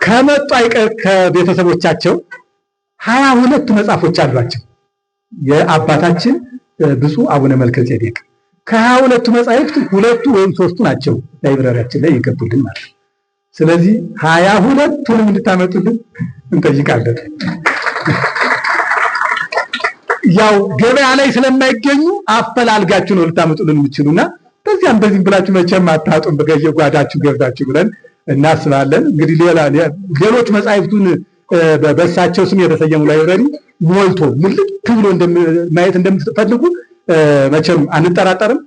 ከመጡ አይቀር ከቤተሰቦቻቸው 22 መጽሐፎች አሏቸው የአባታችን ብፁዕ አቡነ መልከጼዴቅ። ከ22ቱ መጽሐፍት 2ቱ ወይም 3ቱ ናቸው ላይብረሪያችን ላይ ይገቡልን ማለት። ስለዚህ 22ቱንም እንድታመጡልን እንጠይቃለን። ያው ገበያ ላይ ስለማይገኙ አፈላልጋችሁ ነው ልታመጡልን የምትችሉና በዚያም በዚህም ብላችሁ መቼም አታጡም በየጓዳችሁ ገብታችሁ ብለን እናስባለን። እንግዲህ ሌሎች መጽሐፍቱን በእሳቸው ስም የተሰየሙ ላይብረሪ ሞልቶ ምልጥ ብሎ ማየት እንደምትፈልጉ መቼም አንጠራጠርም።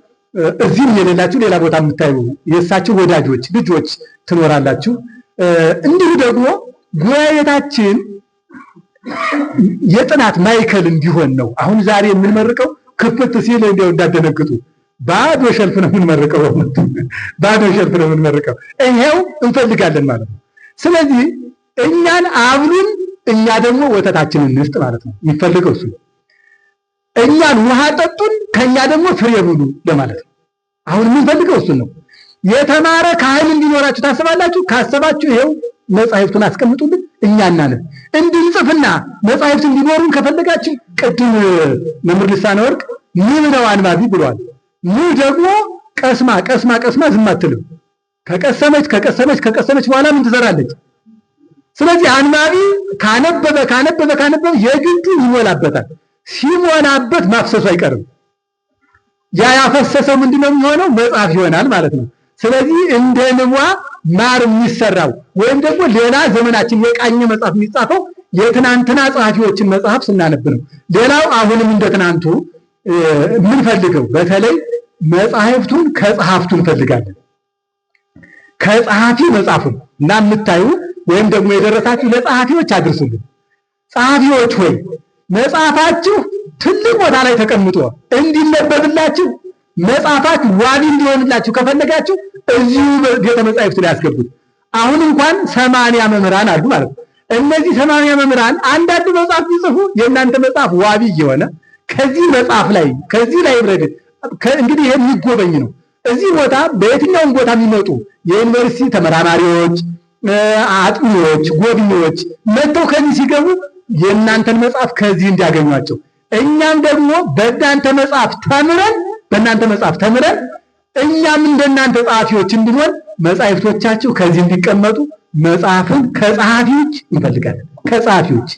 እዚህም የሌላችሁ ሌላ ቦታ የምታዩ የእሳቸው ወዳጆች ልጆች ትኖራላችሁ። እንዲሁ ደግሞ ጉባኤታችን የጥናት ማዕከል እንዲሆን ነው። አሁን ዛሬ የምንመርቀው ክፍት ሲል እንደው እንዳደነግጡ ባዶ ሸልፍ ነው የምንመርቀው። ባዶ ሸልፍ ነው የምንመርቀው። ይሄው እንፈልጋለን ማለት ነው። ስለዚህ እኛን አብሉን፣ እኛ ደግሞ ወተታችንን እንስጥ ማለት ነው። የሚፈልገው እሱ ነው። እኛን ውሃ ጠጡን፣ ከኛ ደግሞ ፍሬ ብሉ ለማለት ነው። አሁን የምንፈልገው እሱ ነው። የተማረ ካህን እንዲኖራችሁ ታስባላችሁ? ካሰባችሁ ይሄው መጻሕፍቱን አስቀምጡልን እኛ እናነብ እንድንጽፍና መጻሕፍት እንዲኖሩን ከፈለጋችሁ ቅድም መምህር ልሳነ ወርቅ ንብ ነው አንባቢ ብሏል። ንብ ደግሞ ቀስማ ዝም አትልም። ከቀሰመች በኋላ ምን ትሰራለች? ስለዚህ አንባቢ ካነበበ የግዱ ይሞላበታል። ሲሞላበት ማፍሰሱ አይቀርም። ያ ያፈሰሰው ምንድነው የሚሆነው? መጽሐፍ ይሆናል ማለት ነው። ስለዚህ እንደ ንቧ ማር የሚሰራው ወይም ደግሞ ሌላ ዘመናችን የቃኘ መጽሐፍ የሚጻፈው የትናንትና ጸሐፊዎችን መጽሐፍ ስናነብ ነው። ሌላው አሁንም እንደ ትናንቱ የምንፈልገው በተለይ መጽሐፍቱን ከጸሐፍቱ እንፈልጋለን። ከጸሐፊ መጽሐፉን እና የምታዩ ወይም ደግሞ የደረሳችሁ ለጸሐፊዎች አድርሱልን። ጸሐፊዎች ሆይ መጽሐፋችሁ ትልቅ ቦታ ላይ ተቀምጦ እንዲነበብላችሁ መጽሐፋችሁ ዋቢ እንዲሆንላችሁ ከፈለጋችሁ እዚሁ ቤተ መጻሕፍት ላይ ያስገቡት። አሁን እንኳን 80 መምህራን አሉ ማለት ነው። እነዚህ 80 መምህራን አንዳንድ መጽሐፍ ቢጽፉ የእናንተ መጽሐፍ ዋቢ እየሆነ ከዚህ መጽሐፍ ላይ ከዚህ ላይብረሪ እንግዲህ ይሄ የሚጎበኝ ነው። እዚህ ቦታ በየትኛውም ቦታ የሚመጡ የዩኒቨርሲቲ ተመራማሪዎች፣ አጥኚዎች፣ ጎብኚዎች መጥተው ከዚህ ሲገቡ የእናንተን መጽሐፍ ከዚህ እንዲያገኟቸው እኛም ደግሞ በእናንተ መጽሐፍ ተምረን እኛም እንደናንተ ጸሐፊዎች እንድንሆን መጽሐፍቶቻችሁ ከዚህ እንዲቀመጡ መጽሐፍን ከጸሐፊዎች እንፈልጋለን። ከጸሐፊዎች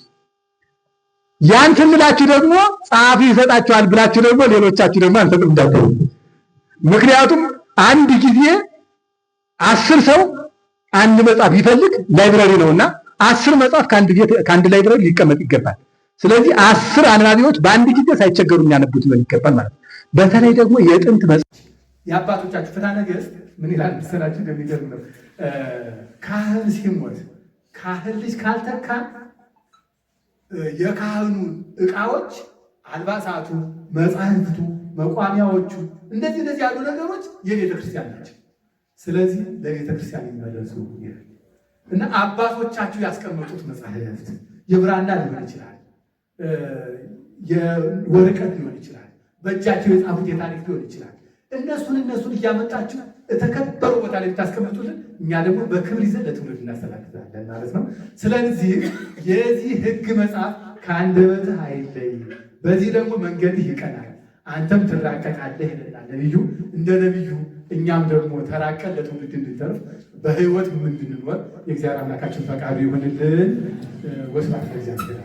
ያን ስንላችሁ ደግሞ ጸሐፊ ይሰጣችኋል ብላችሁ ደግሞ ሌሎቻችሁ ደግሞ አንተም እንዳትሉ። ምክንያቱም አንድ ጊዜ 10 ሰው አንድ መጽሐፍ ይፈልግ ላይብረሪ ነውና 10 መጽሐፍ ከአንድ ላይብረሪ ሊቀመጥ ይገባል። ስለዚህ 10 አንባቢዎች በአንድ ጊዜ ሳይቸገሩ የሚያነቡት ሊሆን ይገባል ማለት ነው። በተለይ ደግሞ የጥንት መጽሐፍ የአባቶቻችሁ ፍትሐ ነገሥት ምን ይላል መሰላችሁ? እንደሚገርም ነው። ካህን ሲሞት ካህን ልጅ ካልተካ የካህኑ ዕቃዎች፣ አልባሳቱ፣ መጻሕፍቱ፣ መቋሚያዎቹ እንደዚህ ያሉ ነገሮች የቤተ ክርስቲያን ናቸው። ስለዚህ ለቤተ ክርስቲያን የሚመለሱ እና አባቶቻችሁ ያስቀመጡት መጻሕፍት የብራና ሊሆን ይችላል፣ የወረቀት ሊሆን ይችላል፣ በእጃቸው የጻፉት የታሪክ ሊሆን ይችላል። እነሱን እያመጣችሁ የተከበሩ ቦታ ላይ ብታስቀምጡልን እኛ ደግሞ በክብር ይዘን ለትውልድ እናስተላልፋለን ማለት ነው። ስለዚህ የዚህ ሕግ መጽሐፍ ከአንደበትህ አይለይ፣ በዚህ ደግሞ መንገድህ ይቀናል፣ አንተም ትራቀቃለህ ይለናል ነቢዩ። እንደ ነቢዩ እኛም ደግሞ ተራቀን ለትውልድ እንድንተርፍ በሕይወት እንድንኖር የእግዚአብሔር አምላካችን ፈቃዱ ይሁንልን። ወስብሐት ለእግዚአብሔር።